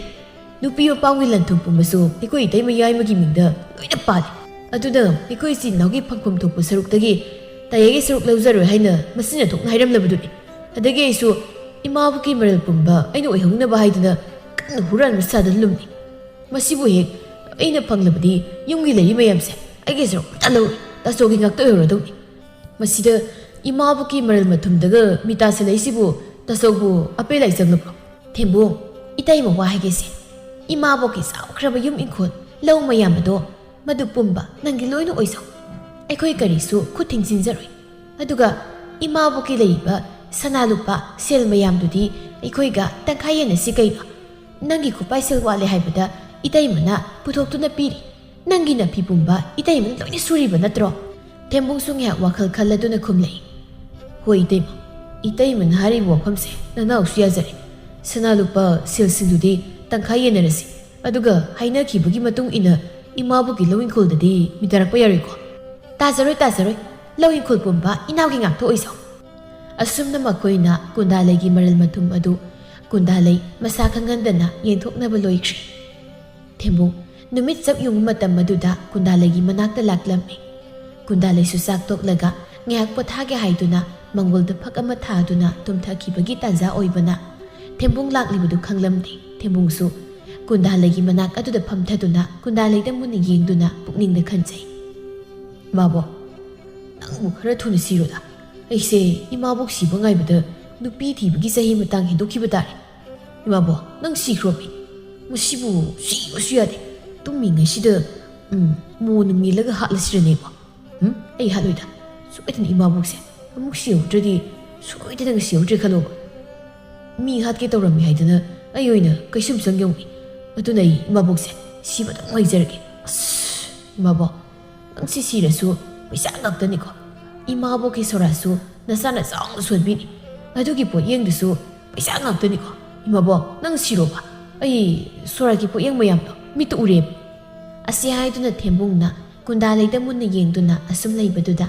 ꯅꯨꯄꯤ ꯃꯄꯥꯝꯒꯤ ꯂꯟꯊꯨꯝ ꯄꯨꯝꯕꯁꯨ ꯑꯩꯈꯣꯏ ꯏꯇꯩꯃ ꯌꯥꯏꯃꯒꯤ ꯃꯤꯡꯗ ꯂꯣꯏꯅ ꯄꯥꯜꯂꯤ ꯑꯗꯨꯅ ꯑꯩꯈꯣꯏ ꯏꯆꯤꯟ ꯏꯅꯥꯎꯒꯤ ꯐꯪꯐꯝ ꯊꯣꯛꯄ ꯁꯔꯨꯛꯇꯒꯤ ꯇꯌꯥꯏꯒꯤ ꯁꯔꯨꯛ ꯂꯧꯖꯔꯣꯏ ꯍꯥꯏꯅ ꯃꯁꯤꯅ ꯊꯣꯛꯅ ꯍꯥꯏꯔꯝꯂꯕꯗꯨꯅꯤ ꯑꯗꯒꯤ ꯑꯩꯁꯨ ꯏꯃꯥꯕꯣꯛꯀꯤ ꯃꯔꯜ ꯄꯨꯝꯕ ꯑꯩꯅ ꯑꯣꯏꯍꯧꯅꯕ ꯍꯥꯏꯗꯨꯅ ꯀꯟꯅ ꯍꯨꯔꯥꯟꯕ ꯁꯥꯗꯅ ꯂꯨꯝꯃꯤ ꯃꯁꯤꯕꯨ ꯍꯦꯛ ꯑꯩꯅ ꯐꯪꯂꯕꯗꯤ ꯌꯨꯝꯒꯤ ꯂꯩꯔꯤ ꯃꯌꯥꯝꯁꯦ ꯑꯩꯒꯤ ꯁꯔꯨꯛ ꯑꯃꯇ ꯂꯧꯔꯣꯏ ꯇꯥꯆꯧꯒꯤ ꯉꯥꯛꯇ ꯑꯣꯏꯍꯧꯔꯗꯧꯅꯤ ꯃꯁꯤꯗ ꯏꯃꯥꯕꯣꯛꯀꯤ ꯃꯔꯜ ꯃꯊꯨꯝꯗꯒ ꯃꯤꯇꯥꯁꯤꯜꯂꯛꯏꯁꯤꯕꯨ ꯇꯥꯆꯧꯕꯨ ꯑꯄꯦ ꯂꯥꯏꯆꯪꯂꯕ꯭ꯔꯣ ꯊꯦꯝꯕꯨꯡ ꯏꯇꯩꯃ ꯋꯥ ꯍꯥꯏꯒꯦꯁꯦ ꯏꯃꯥꯕꯣꯛꯀꯤ ꯆꯥꯎꯈ꯭ꯔꯕ ꯌꯨꯝ ꯏꯪꯈꯣꯜ ꯂꯧ ꯃꯌꯥꯝ ꯑꯗꯣ ꯃꯗꯨ ꯄꯨꯝꯕ ꯅꯪꯒꯤ ꯂꯣꯏꯅ ꯑꯣꯏꯖꯧ ꯑꯩꯈꯣꯏ ꯀꯔꯤꯁꯨ ꯈꯨꯠ ꯊꯤꯡꯖꯤꯟꯖꯔꯣꯏ ꯑꯗꯨꯒ ꯏꯃꯥꯕꯣꯛꯀꯤ ꯂꯩꯔꯤꯕ ꯁꯅꯥ ꯂꯨꯄꯥ ꯁꯦꯜ ꯃꯌꯥꯝꯗꯨꯗꯤ ꯑꯩꯈꯣꯏꯒ ꯇꯪꯈꯥꯏ ꯌꯦꯟꯅꯁꯤ ꯀꯩꯅꯣ ꯅꯪꯒꯤ ꯈꯨꯄꯥꯏꯁꯦꯜ ꯋꯥꯠꯂꯦ ꯍꯥꯏꯕꯗ ꯏꯇꯩꯃꯅ ꯄꯨꯊꯣꯛꯇꯨꯅ ꯄꯤꯔꯤ ꯅꯪꯒꯤ ꯅꯐꯤ ꯄꯨꯝꯕ ꯏꯇꯩꯃꯅ ꯂꯣꯏꯅ ꯁꯨꯔꯤꯕ ꯅꯠꯇ꯭ꯔꯣ ꯊꯦꯝꯕꯨꯡꯁꯨ ꯉꯥꯏꯍꯥꯛ ꯋꯥꯈꯜ ꯈꯜꯂꯗꯨꯅ ꯈꯨꯝꯂꯛꯏ ꯍꯣꯏ ꯏꯇꯩꯃ ꯏꯇꯩꯃꯅ ꯍꯥꯏꯔꯤꯕ ꯋꯥꯐꯝꯁꯦ ꯅꯅꯥꯎꯁꯨ ꯌꯥꯖꯔꯦ ꯁꯅꯥ ꯂꯨꯄꯥ ꯁꯦꯜꯁꯤꯡꯗꯨꯗꯤ ꯇꯪꯈꯥꯏ ꯌꯦꯟꯅꯔꯁꯤ ꯑꯗꯨꯒ ꯍꯥꯏꯅꯈꯤꯕꯒꯤ ꯃꯇꯨꯡ ꯏꯟꯅ ꯏꯃꯥꯕꯣꯛꯀꯤ ꯂꯧ ꯏꯪꯈꯣꯜꯗꯗꯤ ꯃꯤꯇꯥꯔꯛꯄ ꯌꯥꯔꯣꯏꯀꯣ ꯇꯥꯖꯔꯣꯏ ꯂꯧ ꯏꯪꯈꯣꯜ ꯄꯨꯝꯕ ꯏꯅꯥꯎꯒꯤ ꯉꯥꯛꯇ ꯑꯣꯏꯖꯧ ꯑꯁꯨꯝꯅ ꯃꯈꯣꯏꯅ ꯀꯨꯟꯗꯥꯂꯩꯒꯤ ꯃꯔꯜ ꯃꯊꯨꯝ ꯑꯗꯨ ꯀꯨꯟꯗꯥꯂꯩ ꯃꯁꯥ ꯈꯪꯍꯟꯗꯅ ꯌꯦꯟꯊꯣꯛꯅꯕ ꯂꯣꯏꯈ꯭ꯔꯦ ꯊꯦꯝꯕꯨꯡ ꯅꯨꯃꯤꯠ ꯆꯞ ꯌꯨꯡꯕ ꯃꯇꯝ ꯑꯗꯨꯗ ꯀꯨꯟꯗꯥꯂꯩꯒꯤ ꯃꯅꯥꯛꯇ ꯂꯥꯛꯂꯝꯃꯤ ꯀꯨꯟꯗꯥꯂꯩꯁꯨ ꯆꯥꯛ ꯇꯣꯛꯂꯒ ꯉꯥꯏꯍꯥꯛ ꯄꯣꯊꯥꯒꯦ ꯍꯥꯏꯗꯨꯅ ꯃꯪꯒꯣꯜꯗ ꯐꯛ ꯑꯃ ꯊꯥꯗꯨꯅ ꯇꯨꯝꯊꯈꯤꯕꯒꯤ ꯇꯥꯟꯖꯥ ꯑꯣꯏꯕꯅ ꯊꯦꯝꯕꯨꯡ ꯂꯥꯛꯂꯤꯕꯗꯨ ꯈꯪꯂꯝꯗꯦ ꯊꯦꯝꯕꯨꯡꯁꯨ ꯀꯨꯟꯗꯥꯂꯩꯒꯤ ꯃꯅꯥꯛ ꯑꯗꯨꯗ ꯐꯝꯊꯗꯨꯅ ꯀꯨꯟꯗꯥꯂꯩꯗ ꯃꯨꯟꯅ ꯌꯦꯡꯗꯨꯅ ꯄꯨꯛꯅꯤꯡꯗ ꯈꯟꯖꯩ ꯏꯃꯥꯕꯣꯛ ꯅꯪꯕꯨ ꯈꯔ ꯊꯨꯅ ꯁꯤꯔꯣꯗ ꯑꯩꯁꯦ ꯏꯃꯥꯕꯣꯛ ꯁꯤꯕ ꯉꯥꯏꯕꯗ ꯅꯨꯄꯤ ꯊꯤꯕꯒꯤ ꯆꯍꯤ ꯃꯇꯥꯡ ꯍꯦꯟꯗꯣꯛꯈꯤꯕ ꯇꯥꯔꯦ ꯏꯃꯥꯕꯣꯛ ꯅꯪ ꯁꯤꯈ꯭ꯔꯣꯃꯤ ꯃꯁꯤꯕꯨ ꯁꯤꯕꯁꯨ ꯌꯥꯗꯦ ꯇꯨꯝꯃꯤꯉꯩꯁꯤꯗ ꯃꯣꯅ ꯃꯦꯜꯂꯒ ꯍꯥꯠꯂꯁꯤꯔꯅꯦꯕꯣ ꯑꯩ ꯍꯥꯠꯂꯣꯏꯗ ꯁꯣꯏꯗꯅ ꯏꯃꯥꯕꯣꯛꯁꯦ ꯑꯃꯨꯛ ꯁꯤꯍꯧꯗ꯭ꯔꯗꯤ ꯁꯣꯏꯗꯅ ꯁꯤꯍꯧꯗ꯭ꯔꯦ ꯈꯜꯂꯣꯕ ꯃꯤ ꯍꯥꯠꯀꯦ ꯇꯧꯔꯝꯃꯤ ꯍꯥꯏꯗꯅ ꯑꯩ ꯑꯣꯏꯅ ꯀꯩꯁꯨꯝ ꯆꯪꯌꯧꯏ ꯑꯗꯨꯅ ꯑꯩ ꯏꯃꯥꯕꯣꯛꯁꯦ ꯁꯤꯕꯗꯪ ꯍꯥꯏꯖꯔꯒꯦ ꯑꯁ ꯏꯃꯥꯕꯣꯛ ꯅꯪ ꯁꯤꯔꯁꯨ ꯄꯩꯁꯥ ꯉꯥꯛꯇꯅꯤꯀꯣ ꯏꯃꯥꯕꯣꯛꯀꯤ ꯁꯣꯔꯥꯁꯨ ꯅꯁꯥꯅ ꯆꯥꯎꯅ ꯁꯣꯟꯕꯤꯅꯤ ꯑꯗꯨꯒꯤ ꯄꯣꯠꯌꯦꯡꯗꯨꯁꯨ ꯄꯩꯁꯥ ꯉꯥꯛꯇꯅꯤꯀꯣ ꯏꯃꯥꯕꯣꯛ ꯅꯪ ꯁꯤꯔꯣꯕ ꯑꯩ ꯁꯣꯔꯥꯒꯤ ꯄꯣꯠꯌꯦꯡ ꯃꯌꯥꯝꯗꯣ ꯃꯤꯠꯇ ꯎꯔꯦꯕ ꯑꯁꯤ ꯍꯥꯏꯗꯨꯅ ꯊꯦꯝꯕꯨꯡꯅ ꯀꯨꯟꯗꯥꯂꯩꯗ ꯃꯨꯟꯅ ꯌꯦꯡꯗꯨꯅ ꯑꯁꯨꯝ ꯂꯩꯕꯗꯨꯗ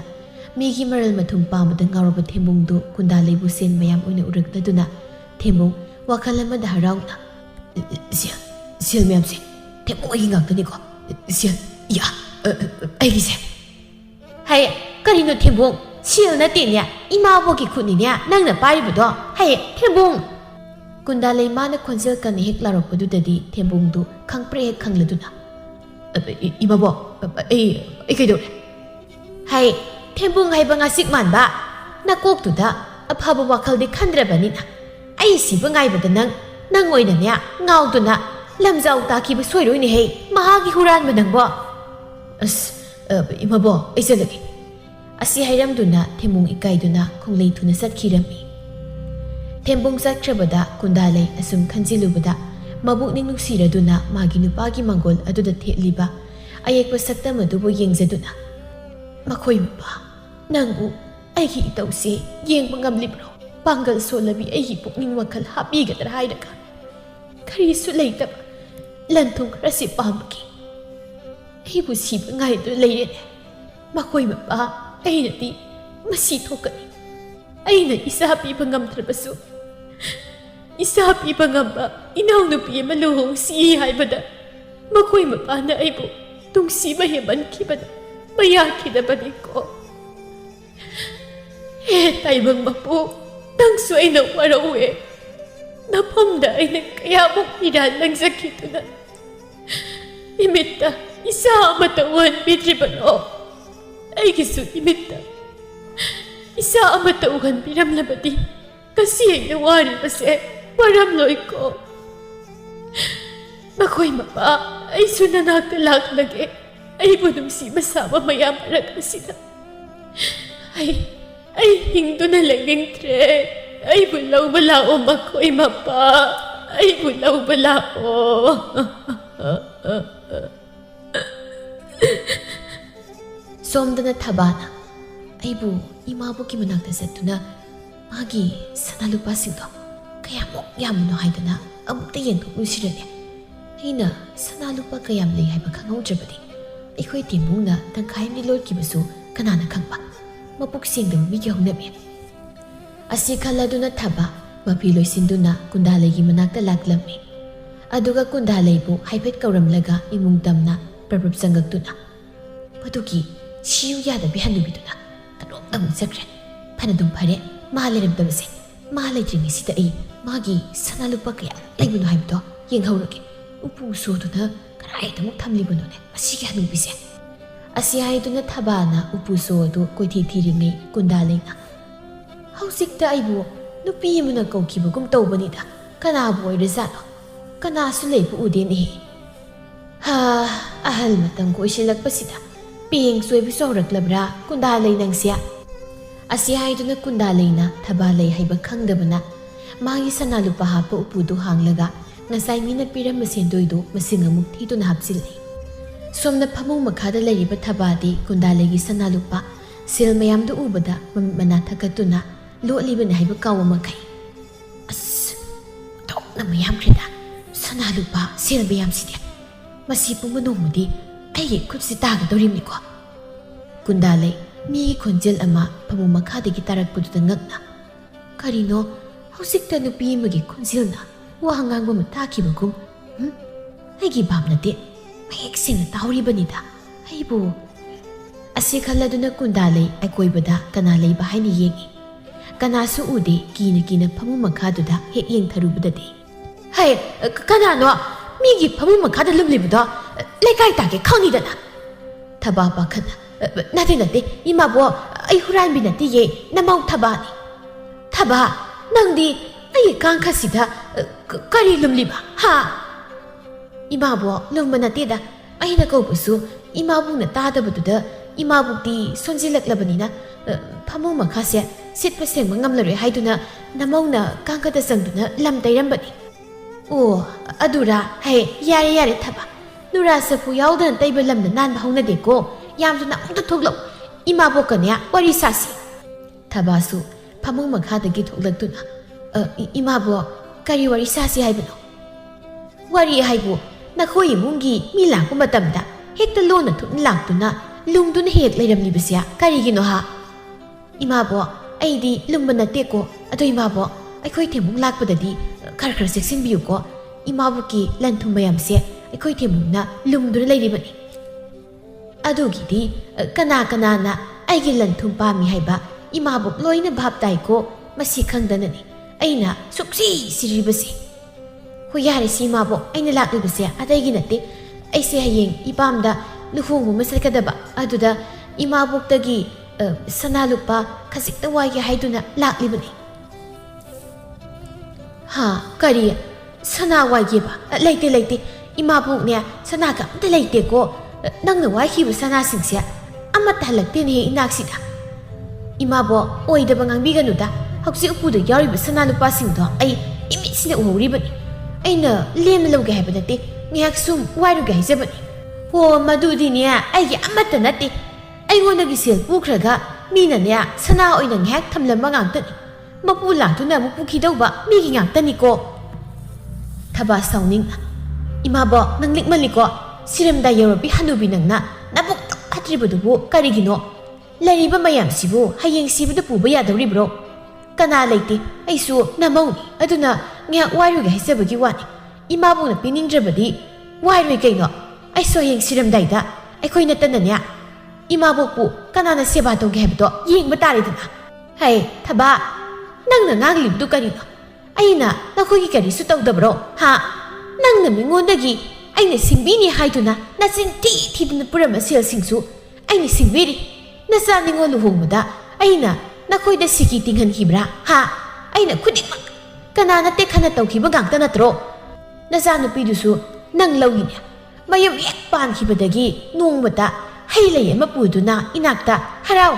ꯃꯤꯒꯤ ꯃꯔꯜ ꯃꯊꯨꯝ ꯄꯥꯝꯕꯗ ꯉꯥꯎꯔꯕ ꯊꯦꯝꯕꯨꯡꯗꯨ ꯀꯨꯟꯗꯥꯂꯩꯕꯨ ꯁꯦꯟ ꯃꯌꯥꯝ ꯑꯣꯏꯅ ꯎꯔꯛꯂꯗꯨꯅ ꯊꯦꯝꯕꯨꯡ ꯋꯥꯈꯜ ꯑꯃꯗ ꯍꯔꯥꯎꯅ ꯁꯦꯜ ꯃꯌꯥꯝꯁꯦ ꯊꯦꯝꯕꯨꯡ ꯑꯩꯒꯤ ꯉꯥꯛꯇꯅꯤꯀꯣ ꯁꯦꯜ ꯑꯩꯒꯤꯁꯦ ꯍꯥꯏ ꯀꯔꯤꯅꯣ ꯊꯦꯝꯕꯨꯡ ꯁꯦꯜ ꯅꯠꯇꯦꯅꯦ ꯏꯃꯥꯕꯣꯛꯀꯤ ꯈꯨꯠꯅꯤꯅꯦ ꯅꯪꯅ ꯄꯥꯏꯔꯤꯕꯗꯣ ꯍꯥꯏ ꯊꯦꯝꯕꯨꯡ ꯀꯨꯟꯗꯥꯂꯩ ꯃꯥꯅ ꯈꯣꯟꯖꯦꯜ ꯀꯟꯅ ꯍꯦꯛ ꯂꯥꯎꯔꯛꯄꯗꯨꯗꯗꯤ ꯊꯦꯝꯕꯨꯡꯗꯨ ꯈꯪꯄ꯭ꯔꯦ ꯍꯦꯛ ꯈꯪꯂꯗꯨꯅ ꯏꯃꯥꯕꯣꯛ ꯑꯩ ꯀꯩꯗꯧꯔꯦ ꯍꯥꯏ ꯊꯦꯝꯕꯨꯡ ꯍꯥꯏꯕ ꯉꯥꯁꯤꯛ ꯃꯥꯟꯕ ꯅꯀꯣꯛꯇꯨꯗ ꯑꯐꯕ ꯋꯥꯈꯜꯗꯤ ꯈꯟꯗ꯭ꯔꯕꯅꯤꯅ ꯑꯩ ꯁꯤꯕ ꯉꯥꯏꯕꯗ ꯅꯪ ꯑꯣꯏꯅꯅꯦ ꯉꯥꯎꯗꯨꯅ ꯂꯝꯖꯥꯎ ꯇꯥꯈꯤꯕ ꯁꯣꯏꯔꯣꯏꯅꯦꯍꯦ ꯃꯍꯥꯛꯀꯤ ꯍꯨꯔꯥꯟꯕ ꯅꯪꯕꯣ ꯑꯁ ꯏꯃꯥꯕꯣꯛ ꯑꯩ ꯆꯠꯂꯒꯦ ꯑꯁꯤ ꯍꯥꯏꯔꯝꯗꯨꯅ ꯊꯦꯝꯕꯨꯡ ꯏꯀꯥꯏꯗꯨꯅ ꯈꯣꯡꯂꯩ ꯊꯨꯅ ꯆꯠꯈꯤꯔꯝꯃꯤ ꯊꯦꯝꯕꯨꯡ ꯆꯠꯈ꯭ꯔꯕꯗ ꯀꯨꯟꯗꯥꯂꯩ ꯑꯁꯨꯝ ꯈꯟꯖꯤꯜꯂꯨꯕꯗ ꯃꯕꯨꯛꯅꯤꯡ ꯅꯨꯡꯁꯤꯔꯗꯨꯅ ꯃꯥꯒꯤ ꯅꯨꯄꯥꯒꯤ ꯃꯥꯡꯒꯣꯜ ꯑꯗꯨꯗ ꯊꯦꯠꯂꯤꯕ ꯑꯌꯦꯛꯄ ꯁꯛꯇꯝ ꯑꯗꯨꯕꯨ ꯌꯦꯡꯖꯗꯨꯅ ꯃꯈꯣꯏ ꯃꯄꯥ ꯅꯪꯕꯨ ꯑꯩꯒꯤ ꯏꯇꯧꯁꯦ ꯌꯦꯡꯕ ꯉꯝꯂꯤꯕ꯭ꯔꯣ ꯄꯥꯡꯒꯜ ꯁꯣꯜꯂꯕꯤ ꯑꯩꯒꯤ ꯄꯨꯛꯅꯤꯡ ꯋꯥꯈꯜ ꯍꯥꯞꯄꯤꯒꯗ꯭ꯔꯥ ꯍꯥꯏꯔꯒ ꯀꯔꯤꯁꯨ ꯂꯩꯇꯕ ꯂꯟ ꯊꯨꯝ ꯈꯔꯁꯤ ꯄꯥꯝꯕꯒꯤ ꯑꯩꯕꯨ ꯁꯤꯕ ꯉꯥꯏꯗꯨꯅ ꯂꯩꯔꯦꯅꯦ ꯃꯈꯣꯏ ꯃꯄꯥ ꯑꯩꯅꯗꯤ ꯃꯁꯤ ꯊꯣꯛꯀꯅꯤ ꯑꯩꯅ ꯏꯆꯥ ꯄꯤꯕ ꯉꯝꯗ꯭ꯔꯕꯁꯨ ꯏꯆꯥ ꯄꯤꯕ ꯉꯝꯕ ꯏꯅꯥꯎꯅꯨꯄꯤ ꯑꯃ ꯂꯨꯍꯣꯡꯁꯤ ꯍꯥꯏꯕꯗ ꯃꯈꯣꯏ ꯃꯄꯥꯅ ꯑꯩꯕꯨ ꯅꯨꯡꯁꯤꯕ ꯍꯦꯟꯃꯟꯈꯤꯕꯗ ꯃꯌꯥꯈꯤꯗꯕꯅꯤꯀꯣ ꯍꯦ ꯇꯥꯏꯕꯪ ꯃꯄꯨ ꯅꯪꯁꯨ ꯑꯩꯅ ꯋꯥꯔꯧꯋꯦ ꯅꯐꯝꯗ ꯑꯩꯅ ꯀꯌꯥꯃꯨꯛ ꯏꯔꯥꯟ ꯂꯪꯖꯈꯤꯗꯨꯅ ꯏꯃꯤꯠꯇ ꯏꯆꯥ ꯑꯃꯇ ꯎꯍꯟꯕꯤꯗ꯭ꯔꯤꯕꯅꯣ ꯑꯩꯒꯤꯁꯨ ꯏꯃꯤꯠꯇ ꯏꯆꯥ ꯑꯃꯇ ꯎꯍꯟꯕꯤꯔꯝꯂꯕꯗꯤ ꯉꯁꯤ ꯑꯩꯅ ꯋꯥꯔꯤꯕꯁꯦ ꯋꯥꯔꯝꯂꯣꯏꯀꯣ ꯃꯈꯣꯏ ꯃꯄꯥ ꯑꯩꯁꯨ ꯅꯅꯥꯛꯇ ꯂꯥꯛꯂꯒꯦ ꯑꯩꯕꯨ ꯅꯨꯡꯁꯤꯕ ꯁꯥꯕ ꯃꯌꯥꯝ ꯃꯔꯛ ꯑꯁꯤꯗ ꯑꯩ ꯍꯤꯡꯗꯨꯅ ꯂꯩꯅꯤꯡꯗ꯭ꯔꯦ ꯑꯩꯕꯨ ꯂꯧꯕ ꯂꯥꯛꯑꯣ ꯃꯈꯣꯏ ꯃꯄꯥ ꯑꯩꯕꯨ ꯂꯧꯕ ꯂꯥꯛꯑꯣ ꯁꯣꯝꯗꯅ ꯊꯕꯥꯅ ꯑꯩꯕꯨ ꯏꯃꯥꯕꯣꯛꯀꯤ ꯃꯅꯥꯛꯇ ꯆꯠꯇꯨꯅ ꯃꯥꯒꯤ ꯁꯅꯥ ꯂꯨꯄꯥꯁꯤꯡꯗꯣ ꯀꯌꯥꯃꯨꯛ ꯌꯥꯝꯕꯅꯣ ꯍꯥꯏꯗꯅ ꯑꯃꯨꯛꯇ ꯌꯦꯡꯊꯣꯛꯂꯨꯁꯤꯔꯅꯦ ꯑꯩꯅ ꯁꯅꯥ ꯂꯨꯄꯥ ꯀꯌꯥꯝ ꯂꯩ ꯍꯥꯏꯕ ꯈꯪꯍꯧꯗ꯭ꯔꯕꯗꯤ ꯑꯩꯈꯣꯏ ꯇꯦꯝꯕꯨꯡꯅ ꯇꯪꯈꯥꯏ ꯑꯃꯗꯤ ꯂꯣꯠꯈꯤꯕꯁꯨ ꯀꯅꯥꯅ ꯈꯪꯕ ꯃꯄꯨꯛ ꯁꯦꯡꯗꯕ ꯃꯤꯒꯤ ꯍꯧꯅꯕꯤ ꯑꯁꯤ ꯈꯜꯂꯗꯨꯅ ꯊꯕ ꯃꯐꯤ ꯂꯣꯏꯁꯤꯟꯗꯨꯅ ꯀꯨꯟꯗꯥꯂꯩꯒꯤ ꯃꯅꯥꯛꯇ ꯂꯥꯛꯂꯝꯃꯤ ꯑꯗꯨꯒ ꯀꯨꯟꯗꯥꯂꯩꯕꯨ ꯍꯥꯏꯐꯦꯠ ꯀꯧꯔꯝꯂꯒ ꯏꯃꯨꯡ ꯇꯝꯅ ꯄ꯭ꯔꯞ ꯆꯪꯉꯛꯇꯨꯅ ꯃꯗꯨꯒꯤ ꯁꯤꯌꯨ ꯌꯥꯗꯕꯤ ꯍꯟꯅꯨꯕꯤꯗꯨꯅ ꯀꯔꯣꯝꯗ ꯑꯃꯨꯛ ꯆꯠꯈ꯭ꯔꯦ ꯐꯅꯗꯨꯝ ꯐꯔꯦ ꯃꯥ ꯂꯩꯔꯝꯗꯕꯁꯦ ꯃꯥ ꯂꯩꯇ꯭ꯔꯤꯉꯩꯁꯤꯗ ꯑꯩ ꯃꯥꯒꯤ ꯁꯅꯥ ꯂꯨꯄꯥ ꯀꯌꯥ ꯂꯩꯕꯅꯣ ꯍꯥꯏꯕꯗꯣ ꯌꯦꯡꯍꯧꯔꯒꯦ ꯎꯄꯨ ꯁꯣꯗꯨꯅ ꯀꯗꯥꯏꯗ ꯑꯃꯨꯛ ꯊꯝꯂꯤꯕꯅꯣꯅꯦ ꯃꯁꯤꯒꯤ ꯍꯟꯅꯨꯕꯤꯁꯦ ꯑꯁꯤ ꯍꯥꯏꯗꯨꯅ ꯊꯕꯥꯅ ꯎꯄꯨ ꯁꯣ ꯑꯗꯨ ꯀꯣꯏꯊꯤ ꯊꯤꯔꯤꯉꯩ ꯀꯨꯟꯗꯥꯂꯩꯅ ꯍꯧꯖꯤꯛꯇ ꯑꯩꯕꯨ ꯅꯨꯄꯤ ꯑꯃꯅ ꯀꯧꯈꯤꯕꯒꯨꯝ ꯇꯧꯕꯅꯤꯗ ꯀꯅꯥꯕꯨ ꯑꯣꯏꯔꯖꯥꯠꯅꯣ ꯀꯅꯥꯁꯨ ꯂꯩꯕ ꯎꯗꯦꯅꯦꯍꯦ ꯑꯍꯜ ꯃꯇꯝꯒ ꯑꯣꯏꯁꯤꯜꯂꯛꯄꯁꯤꯗ ꯄꯦꯡ ꯆꯣꯏꯕꯁꯨ ꯍꯧꯔꯛꯂꯕ꯭ꯔꯥ ꯀꯨꯟꯗꯥꯂꯩ ꯅꯪꯁꯦ ꯑꯁꯤ ꯍꯥꯏꯗꯨꯅ ꯀꯨꯟꯗꯥꯂꯩꯅ ꯊꯕꯥꯂꯩ ꯍꯥꯏꯕ ꯈꯪꯗꯕꯅ ꯃꯥꯒꯤ ꯁꯅꯥ ꯂꯨꯄꯥ ꯍꯥꯞꯄ ꯎꯄꯨꯗꯨ ꯍꯥꯡꯂꯒ ꯉꯁꯥꯏ ꯃꯤꯅ ꯄꯤꯔꯝꯕ ꯁꯦꯟꯗꯣꯏꯗꯨ ꯃꯁꯤꯡ ꯑꯃꯨꯛ ꯊꯤꯗꯨꯅ ꯍꯥꯞꯆꯤꯜꯂꯤ ꯁꯣꯝꯅ ꯐꯃꯨꯡ ꯃꯈꯥꯗ ꯂꯩꯔꯤꯕ ꯊꯕꯥꯗꯤ ꯀꯨꯟꯗꯥꯂꯩꯒꯤ ꯁꯅꯥ ꯂꯨꯄꯥ ꯁꯦꯜ ꯃꯌꯥꯝꯗꯨ ꯎꯕꯗ ꯃꯃꯤꯠ ꯃꯅꯥ ꯊꯛꯀꯠꯇꯨꯅ ꯂꯣꯠꯂꯤꯕꯅꯤ ꯍꯥꯏꯕ ꯀꯥꯎꯕ ꯃꯈꯩ ꯑꯁ ꯊꯣꯛꯅ ꯃꯌꯥꯝꯈ꯭ꯔꯦꯗ ꯁꯅꯥ ꯂꯨꯄꯥ ꯁꯦꯜ ꯃꯌꯥꯝꯁꯤꯗꯤ ꯃꯁꯤ ꯄꯨꯡꯕ ꯅꯣꯡꯃꯗꯤ ꯑꯩꯒꯤ ꯈꯨꯠꯁꯤ ꯇꯥꯒꯗꯧꯔꯤꯕꯅꯤꯀꯣ ꯀꯨꯟꯗꯥꯂꯩ ꯃꯤꯒꯤ ꯈꯣꯟꯖꯦꯜ ꯑꯃ ꯐꯃꯨꯡ ꯃꯈꯥꯗꯒꯤ ꯇꯥꯔꯛꯄꯗꯨꯗ ꯉꯛꯅ ꯀꯔꯤꯅꯣ ꯍꯧꯖꯤꯛꯇ ꯅꯨꯄꯤ ꯑꯃꯒꯤ ꯈꯣꯟꯖꯦꯜꯅ ꯋꯥ ꯉꯥꯡꯕ ꯑꯃ ꯇꯥꯈꯤꯕꯒꯨꯝ ꯑꯩꯒꯤ ꯚꯥꯞ ꯅꯠꯇꯦ ꯃꯌꯦꯛ ꯁꯦꯡꯅ ꯇꯥꯍꯧꯔꯤꯕꯅꯤꯗ ꯑꯩꯕꯨ ꯑꯁꯤ ꯈꯜꯂꯗꯨꯅ ꯀꯨꯟꯗꯥꯂꯩ ꯑꯀꯣꯏꯕꯗ ꯀꯅꯥ ꯂꯩꯕ ꯍꯥꯏꯅ ꯌꯦꯡꯏ ꯀꯅꯥꯁꯨ ꯎꯗꯦ ꯀꯤꯅ ꯐꯃꯨꯡ ꯃꯈꯥꯗꯨꯗ ꯍꯦꯛ ꯌꯦꯡꯊꯔꯨꯕꯗꯗꯤ ꯍꯩ ꯀꯅꯥꯅꯣ ꯃꯤꯒꯤ ꯐꯃꯨꯡ ꯃꯈꯥꯗ ꯂꯨꯝꯂꯤꯕꯗꯣ ꯂꯩꯀꯥꯏ ꯇꯥꯒꯦ ꯈꯪꯉꯤꯗꯅ ꯊꯕꯥ ꯄꯥꯈꯠꯅ ꯅꯠꯇꯦ ꯏꯃꯥꯕꯣꯛ ꯑꯩ ꯍꯨꯔꯥꯟꯕꯤ ꯅꯠꯇꯦꯌꯦ ꯅꯃꯧ ꯊꯕꯥꯅꯤ ꯊꯕꯥ ꯅꯪꯗꯤ ꯑꯩꯒꯤ ꯀꯥꯡꯈꯠꯁꯤꯗ ꯀꯔꯤ ꯂꯨꯝꯂꯤꯕ ꯏꯃꯥꯕꯣꯛ ꯂꯨꯝꯕ ꯅꯠꯇꯦꯗ ꯑꯩꯅ ꯀꯧꯕꯁꯨ ꯏꯃꯥꯕꯨꯡꯅ ꯇꯥꯗꯕꯗꯨꯗ imabuti sonjilaklabanina phamung makhase sitpa sengma ngamlaroi haiduna namauna kangkada sangduna lam tairambani o adura hai yare thaba nura sapu yaudana taiba lamna nanba haunade ko yamduna amta thoklo imabokanya wari sasi thabasu phamung makhadagi thoklaktuna imabo kari wari sasi haibano wari haibu nakhoi mungi mi lakpa matamda hekta lona thun laktuna lungduna hek leiramlibasya karigino ha imabo aidi lumba nate ko ado imabo aikhoi themung lakpadadi khar khar seksinbiyu ko imabu ki lanthum mayamse aikhoi themungna lumduna leiribani adugidi kana na aigi lanthum pami haiba imabu loina bhap tai ko masi khangdanani aina suksi siribasi huyare si imabo aina laklibase adaigi nate aise hayeng ipamda luhungu masalkadaba aduda imabuktagi sanalupa khazikta waige haiduna laklibani ha kari sana waige ba leite imabuk ne sana ka amta leite ko nangna wai hibu sana singsia amata halakte ne inaksida imabo oidaba ngangbiganuda hausi upuda yariba sanalupa singdo ai imisina uhoribani aina lena lawge haibadate ngyak sum wairuge haijabani ho madudi ne ai amata nate aigondagi sel pukhraga mina ne sana oina ngyak thamlamba ngangtani mapu langtuna mupu khidauba migi ngangtani ko thaba sauning imabo nanglik maliko siramda yorobi hanubi nangna nabuk khatribudubu karigino lariba mayam sibu hayeng sibuda puba yadawribro kana leite aisu namawni aduna ngyak wairuge haisabagi wani imabu na piningrabadi wairui kaino aiso hayeng siramdaida aikhoina tananya imaboku kanana seba tawge habdo yengba taridana hai thaba nangna ngaglibdu karino aina nakhogi karisu tawdabro ha nangna mingondagi aina singbini haiduna nasin thiduna purama sel singsu aina singbiri nasa ningon luhongmada aina nakhoida siki tinghan hibra ha aina khudikmak kanana tekhana tawkhiba gangta natro nasa nupidusu nang lawgine mayam ek pan khibadagi nongmata heilay ama puduna inakta haraw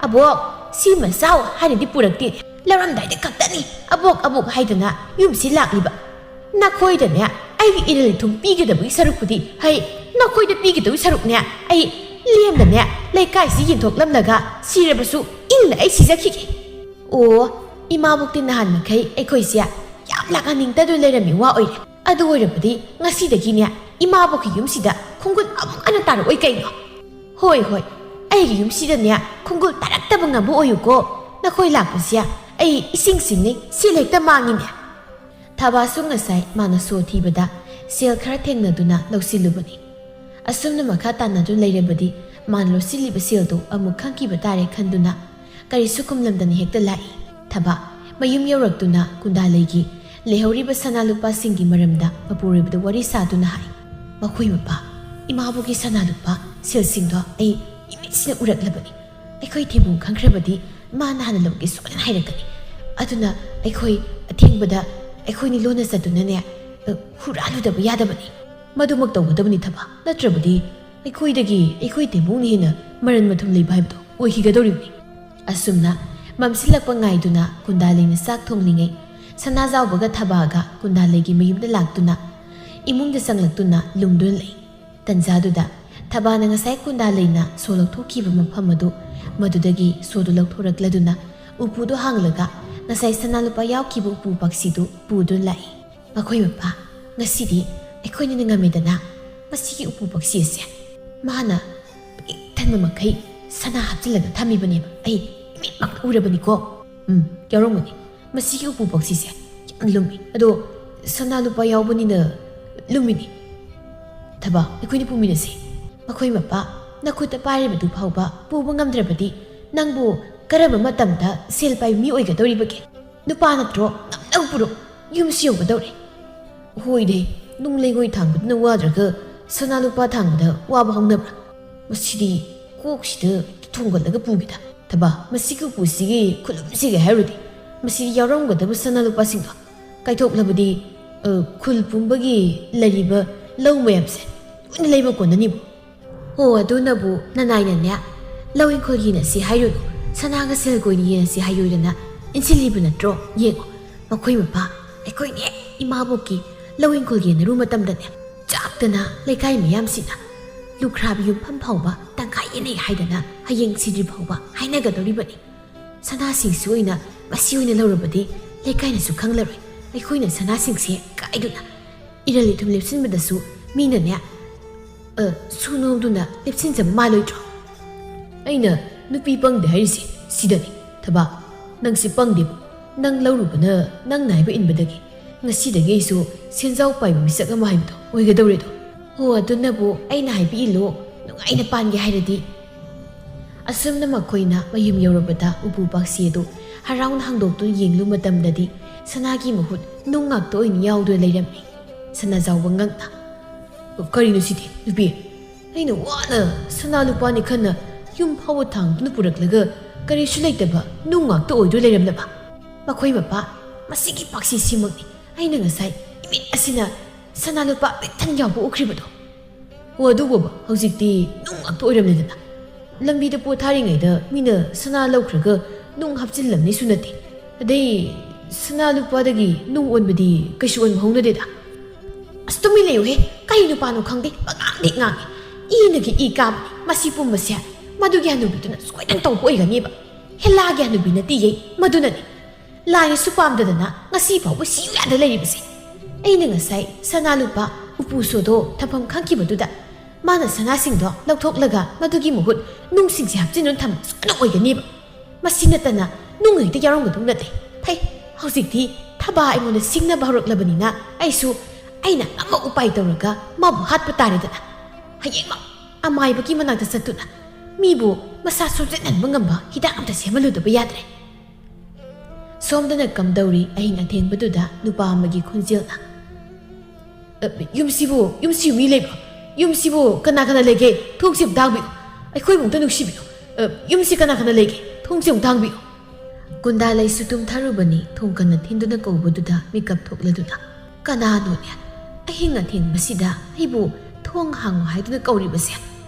abok sima saw hanidi purakti laramdai kaktani abok haidana yumsi lakliba nakhoida ne ai iril thum pigadabu sarukudi hai nakhoida pigadabu sarukne ai lemda ne laikai si yinthok lamlaga sirabasu ingna ai sijakhige o imabukti nahan makai aikhoisia yam lakaning tadu lerami wa oire adu oirabudi ngasidagi ne imabukki yumsida khungul amuk ana taru oi kaino hoi aigi yumsida ne khungul taraktaba ngabu oyuko nakhoi lakpasia ai ising singni silekta mangine thabasu ngasai mana so thibada sel khara thengnaduna lawsilubani asumna makha tanadu leirabadi man losiliba seldo amuk khangkiba tare khanduna kari sukumlamdani hekta lai thaba mayum yoraktuna kundalegi lehoriba sanalupa singi maramda mapuribda wari saduna hai makhoi mapa imabuki sanalupa sel singdo ai imisina uraklabani aikhoi thibung khangkrabadi mana hana lawge solan hairakani aduna aikhoi athengbada aikhoi ni lona saduna ne huraludaba yadabani madumak tawgadabani thaba natrabadi aikhoi tebung ni na maran mathum leiba haibdo oihigadoribni asumna mamsilakpa ngaiduna kundalina sak thonglingai sanazawbaga thabaga kundalegi mayumda laktuna imungda sanglaktuna lungdun lei tanjaduda thabana ngasai kundalina solok thokhiba mafam adu madudagi sodu lakthorakladuna upudu hanglaga ngasai sanalupa yawkibu upu paksidu pudun lai makhoi mapa ngasidi aikhoina ngamedana masigi upu paksi ase mana tanma makai sana hapjilaga thamibani ai mitmak urabani ko yaromani masigi upu paksi se lumi ado sanalupa yawbani na lumini thaba aikhoini puminase makhoi mapa nakhuta paribadu phauba puba ngamdrabadi nangbu karaba matamda sel pai mi oigadoribage nupa natro ngamnau puro yumsi yogadore hoide nunglegoi thangbadna wadraga sanalupa thangda waba hongnabra masidi koksida thongalaga pugida thaba masigu pusigi khulumsigi hairudi masidi yaramgadabu sanalupa singdo kaithok khul pumbagi lariba law mayamse leiba konanibu ho adunabu nanaina ne ꯂꯧ ꯏꯪꯈꯣꯜꯒꯤꯅ ꯁꯤ ꯍꯥꯏꯔꯨꯅꯨ ꯁꯅꯥꯒ ꯁꯦꯜꯒꯣꯏꯅ ꯌꯦꯟ ꯁꯤ ꯍꯥꯏꯌꯨꯗꯅ ꯏꯟꯁꯤꯜꯂꯤꯕ ꯅꯠꯇ꯭ꯔꯣ ꯌꯦꯡꯉꯣ ꯃꯈꯣꯏ ꯃꯄꯥ ꯑꯩꯈꯣꯏꯅꯦ ꯏꯃꯥꯕꯣꯛꯀꯤ ꯂꯧ ꯏꯪꯈꯣꯜ ꯌꯦꯟꯅꯔꯨ ꯃꯇꯝꯗꯅꯦ ꯆꯥꯛꯇꯅ ꯂꯩꯀꯥꯏ ꯃꯌꯥꯝꯁꯤꯅ ꯂꯨꯈ꯭ꯔꯥꯕꯤ ꯌꯨꯝꯐꯝ ꯐꯥꯎꯕ ꯇꯪꯈꯥꯏ ꯌꯦꯟꯅꯩ ꯍꯥꯏꯗꯅ ꯍꯌꯦꯡ ꯁꯤꯗ꯭ꯔꯤ ꯐꯥꯎꯕ ꯍꯥꯏꯅꯒꯗꯧꯔꯤꯕꯅꯤ ꯁꯅꯥꯁꯤꯡꯁꯤ ꯑꯣꯏꯅ ꯃꯁꯤ ꯑꯣꯏꯅ ꯂꯧꯔꯕꯗꯤ ꯂꯩꯀꯥꯏꯅꯁꯨ ꯈꯪꯂꯔꯣꯏ ꯑꯩꯈꯣꯏꯅ ꯁꯅꯥꯁꯤꯡꯁꯦ ꯀꯥꯏꯗꯨꯅ ꯏꯔꯜ ꯏꯊꯨꯝ ꯂꯦꯞꯁꯤꯟꯕꯗꯁꯨ ꯃꯤꯅꯅꯦ ꯁꯨꯅꯣꯝꯗꯨꯅ ꯂꯦꯞꯁꯤꯟꯖꯕ ꯃꯥꯜꯂꯣꯏꯗ꯭ꯔꯣ ꯑꯩꯅ ꯅꯨꯄꯤ ꯄꯪꯗꯦ ꯍꯥꯏꯔꯤꯁꯦ ꯁꯤꯗꯅꯤ ꯊꯕꯥ ꯅꯪꯁꯤ ꯄꯪꯗꯦꯕ ꯅꯪ ꯂꯧꯔꯨꯕꯅ ꯅꯪꯅ ꯍꯥꯏꯕ ꯏꯟꯕꯗꯒꯤ ꯉꯁꯤꯗꯒꯤ ꯑꯩꯁꯨ ꯁꯦꯟꯖꯥꯎ ꯄꯥꯏꯕ ꯃꯤꯁꯛ ꯑꯃ ꯍꯥꯏꯕꯗꯣ ꯑꯣꯏꯒꯗꯧꯔꯦꯗꯣ ꯍꯣ ꯑꯗꯨꯅꯕꯨ ꯑꯩꯅ ꯍꯥꯏꯕ ꯏꯜꯂꯣ ꯅꯨꯡꯉꯥꯏꯅ ꯄꯥꯟꯒꯦ ꯍꯥꯏꯔꯗꯤ ꯑꯁꯨꯝꯅ ꯃꯈꯣꯏꯅ ꯃꯌꯨꯝ ꯌꯧꯔꯕꯗ ꯎꯄꯨ ꯄꯥꯛꯁꯤ ꯑꯗꯨ ꯍꯔꯥꯎꯅ ꯍꯥꯡꯗꯣꯛꯇꯨꯅ ꯌꯦꯡꯂꯨ ꯃꯇꯝꯗꯗꯤ ꯁꯅꯥꯒꯤ ꯃꯍꯨꯠ ꯅꯨꯡ ꯉꯥꯛꯇ ꯑꯣꯏꯅ ꯌꯥꯎꯗꯨꯅ ꯂꯩꯔꯝꯃꯤ ꯁꯅꯥꯖꯥꯎꯕ ꯉꯛꯅ ꯀꯔꯤꯅꯣ ꯁꯤꯗꯤ ꯅꯨꯄꯤ ꯑꯩꯅ ꯋꯥꯅ ꯁꯅꯥ ꯂꯨꯄꯥꯅꯤ ꯈꯟꯅ ꯌꯨꯝ ꯐꯥꯎꯕ ꯊꯥꯡꯗꯨꯅ ꯄꯨꯔꯛꯂꯒ ꯀꯔꯤꯁꯨ ꯂꯩꯇꯕ ꯅꯨꯡ ꯉꯥꯛꯇ ꯑꯣꯏꯗꯨꯅ ꯂꯩꯔꯝꯂꯕ ꯃꯈꯣꯏ ꯃꯄꯥ ꯃꯁꯤꯒꯤ ꯄꯥꯛꯁꯤꯁꯤꯃꯛꯅꯤ ꯑꯩꯅ ꯉꯁꯥꯏ ꯏꯃꯤꯠ ꯑꯁꯤꯅ ꯁꯅꯥ ꯂꯨꯄꯥ ꯄꯤꯛꯊꯟ ꯌꯥꯎꯕ ꯎꯈ꯭ꯔꯤꯕꯗꯣ ꯑꯣ ꯑꯗꯨꯕꯨꯕ ꯍꯧꯖꯤꯛꯇꯤ ꯅꯨꯡ ꯉꯥꯛꯇ ꯑꯣꯏꯔꯝꯂꯦꯗꯅ ꯂꯝꯕꯤꯗ ꯄꯣꯊꯥꯔꯤꯉꯩꯗ ꯃꯤꯅ ꯁꯅꯥ ꯂꯧꯈ꯭ꯔꯒ ꯅꯨꯡ ꯍꯥꯞꯆꯤꯜꯂꯝꯅꯤꯁꯨ ꯅꯠꯇꯦ ꯑꯗꯩ ꯁꯅꯥ ꯂꯨꯄꯥꯗꯒꯤ ꯅꯨꯡ ꯑꯣꯟꯕꯗꯤ ꯀꯩꯁꯨ ꯑꯣꯟꯕ ꯍꯧꯅꯗꯦꯗ ꯑꯁ ꯇꯨꯃꯤꯟ ꯂꯩꯌꯨꯍꯦ ꯀꯔꯤ ꯅꯨꯄꯥꯅꯣ ꯈꯪꯗꯦ ꯄꯉꯥꯡꯗꯤ ꯉꯥꯡꯉꯦ ꯏꯅꯒꯤ ꯏ ꯀꯥꯕꯅꯤ ꯃꯁꯤ ꯄꯨꯝꯕꯁꯦ ꯃꯗꯨꯒꯤ ꯍꯅꯨꯕꯤꯗꯨꯅ ꯁꯣꯏꯗꯅ ꯇꯧꯕ ꯑꯣꯏꯒꯅꯦꯕ ꯍꯦꯜꯂꯥꯒꯤ ꯍꯅꯨꯕꯤ ꯅꯠꯇꯦꯌꯦ ꯃꯗꯨꯅꯅꯤ ꯂꯥꯏꯅꯁꯨ ꯄꯥꯝꯗꯗꯅ ꯉꯁꯤ ꯐꯥꯎꯕ ꯁꯤꯌꯨ ꯌꯥꯗ ꯂꯩꯔꯤꯕꯁꯦ ꯑꯩꯅ ꯉꯁꯥꯏ ꯁꯅꯥ ꯂꯨꯄꯥ ꯎꯄꯨ ꯁꯣꯗꯣ ꯊꯝꯐꯝ ꯈꯪꯈꯤꯕꯗꯨꯗ ꯃꯥꯅ ꯁꯅꯥꯁꯤꯡꯗꯣ ꯂꯧꯊꯣꯛꯂꯒ ꯃꯗꯨꯒꯤ ꯃꯍꯨꯠ ꯅꯨꯡꯁꯤꯡꯁꯦ ꯍꯥꯞꯆꯤꯟꯗꯨꯅ ꯊꯝꯕ ꯁꯣꯏꯗꯅ ꯑꯣꯏꯒꯅꯦꯕ ꯃꯁꯤ ꯅꯠꯇꯅ ꯅꯨꯡ ꯍꯦꯛꯇ ꯌꯥꯎꯔꯝꯒꯗꯧ ꯅꯠꯇꯦ ꯐꯩ ꯍꯧꯖꯤꯛꯇꯤ ꯊꯕꯥ ꯑꯩꯉꯣꯟꯗ ꯁꯤꯡꯅꯕ ꯍꯧꯔꯛꯂꯕꯅꯤꯅ ꯑꯩꯁꯨ ꯑꯩꯅ ꯑꯃ ꯎꯄꯥꯏ ꯇꯧꯔꯒ ꯃꯥꯕꯨ ꯍꯥꯠꯄ ꯇꯥꯔꯦꯗꯅ ꯍꯌꯦꯡꯃꯛ ꯑꯃꯥꯏꯕꯒꯤ ꯃꯅꯥꯛꯇ ꯆꯠꯇꯨꯅ ꯃꯤꯕꯨ ꯃꯁꯥ ꯁꯣꯛꯆꯠꯍꯟꯕ ꯉꯝꯕ ꯍꯤꯗꯥꯛ ꯑꯝꯇ ꯁꯦꯝꯍꯜꯂꯨꯗꯕ ꯌꯥꯗ꯭ꯔꯦ ꯁꯣꯝꯗꯅ ꯀꯝꯗꯧꯔꯤ ꯑꯍꯤꯡ ꯑꯊꯦꯡꯕꯗꯨꯗ ꯅꯨꯄꯥ ꯑꯃꯒꯤ ꯈꯣꯟꯖꯦꯜꯅ ꯌꯨꯝꯁꯤꯕꯨ ꯃꯤ ꯂꯩꯕ꯭ꯔꯣ ꯌꯨꯝꯁꯤꯕꯨ ꯀꯅꯥ ꯀꯅꯥ ꯂꯩꯒꯦ ꯊꯣꯡꯁꯤ ꯑꯃꯨꯛ ꯊꯥꯡꯕꯤꯌꯨ ꯑꯩꯈꯣꯏꯕꯨ ꯑꯃꯨꯛꯇ ꯅꯨꯡꯁꯤꯕꯤꯌꯨ ꯌꯨꯝꯁꯤ ꯀꯅꯥ ꯀꯅꯥ ꯂꯩꯒꯦ ꯊꯣꯡꯁꯤ ꯑꯃꯨꯛ ꯊꯥꯡꯕꯤꯌꯨ ꯀꯨꯟꯗꯥꯂꯩꯁꯨ ꯇꯨꯝꯊꯔꯨꯕꯅꯤ ꯊꯣꯡ ꯀꯟꯅ ꯊꯤꯟꯗꯨꯅ ꯀꯧꯕꯗꯨꯗ ꯃꯤꯀꯞ ꯊꯣꯛꯂꯗꯨꯅ ꯀꯅꯥꯅꯣꯅꯦ ꯑꯍꯤꯡ ꯑꯊꯦꯡꯕꯁꯤꯗ ꯑꯩꯕꯨ ꯊꯣꯡ ꯍꯥꯡꯉꯨ ꯍꯥꯏꯗꯨꯅ ꯀꯧꯔꯤꯕꯁꯦ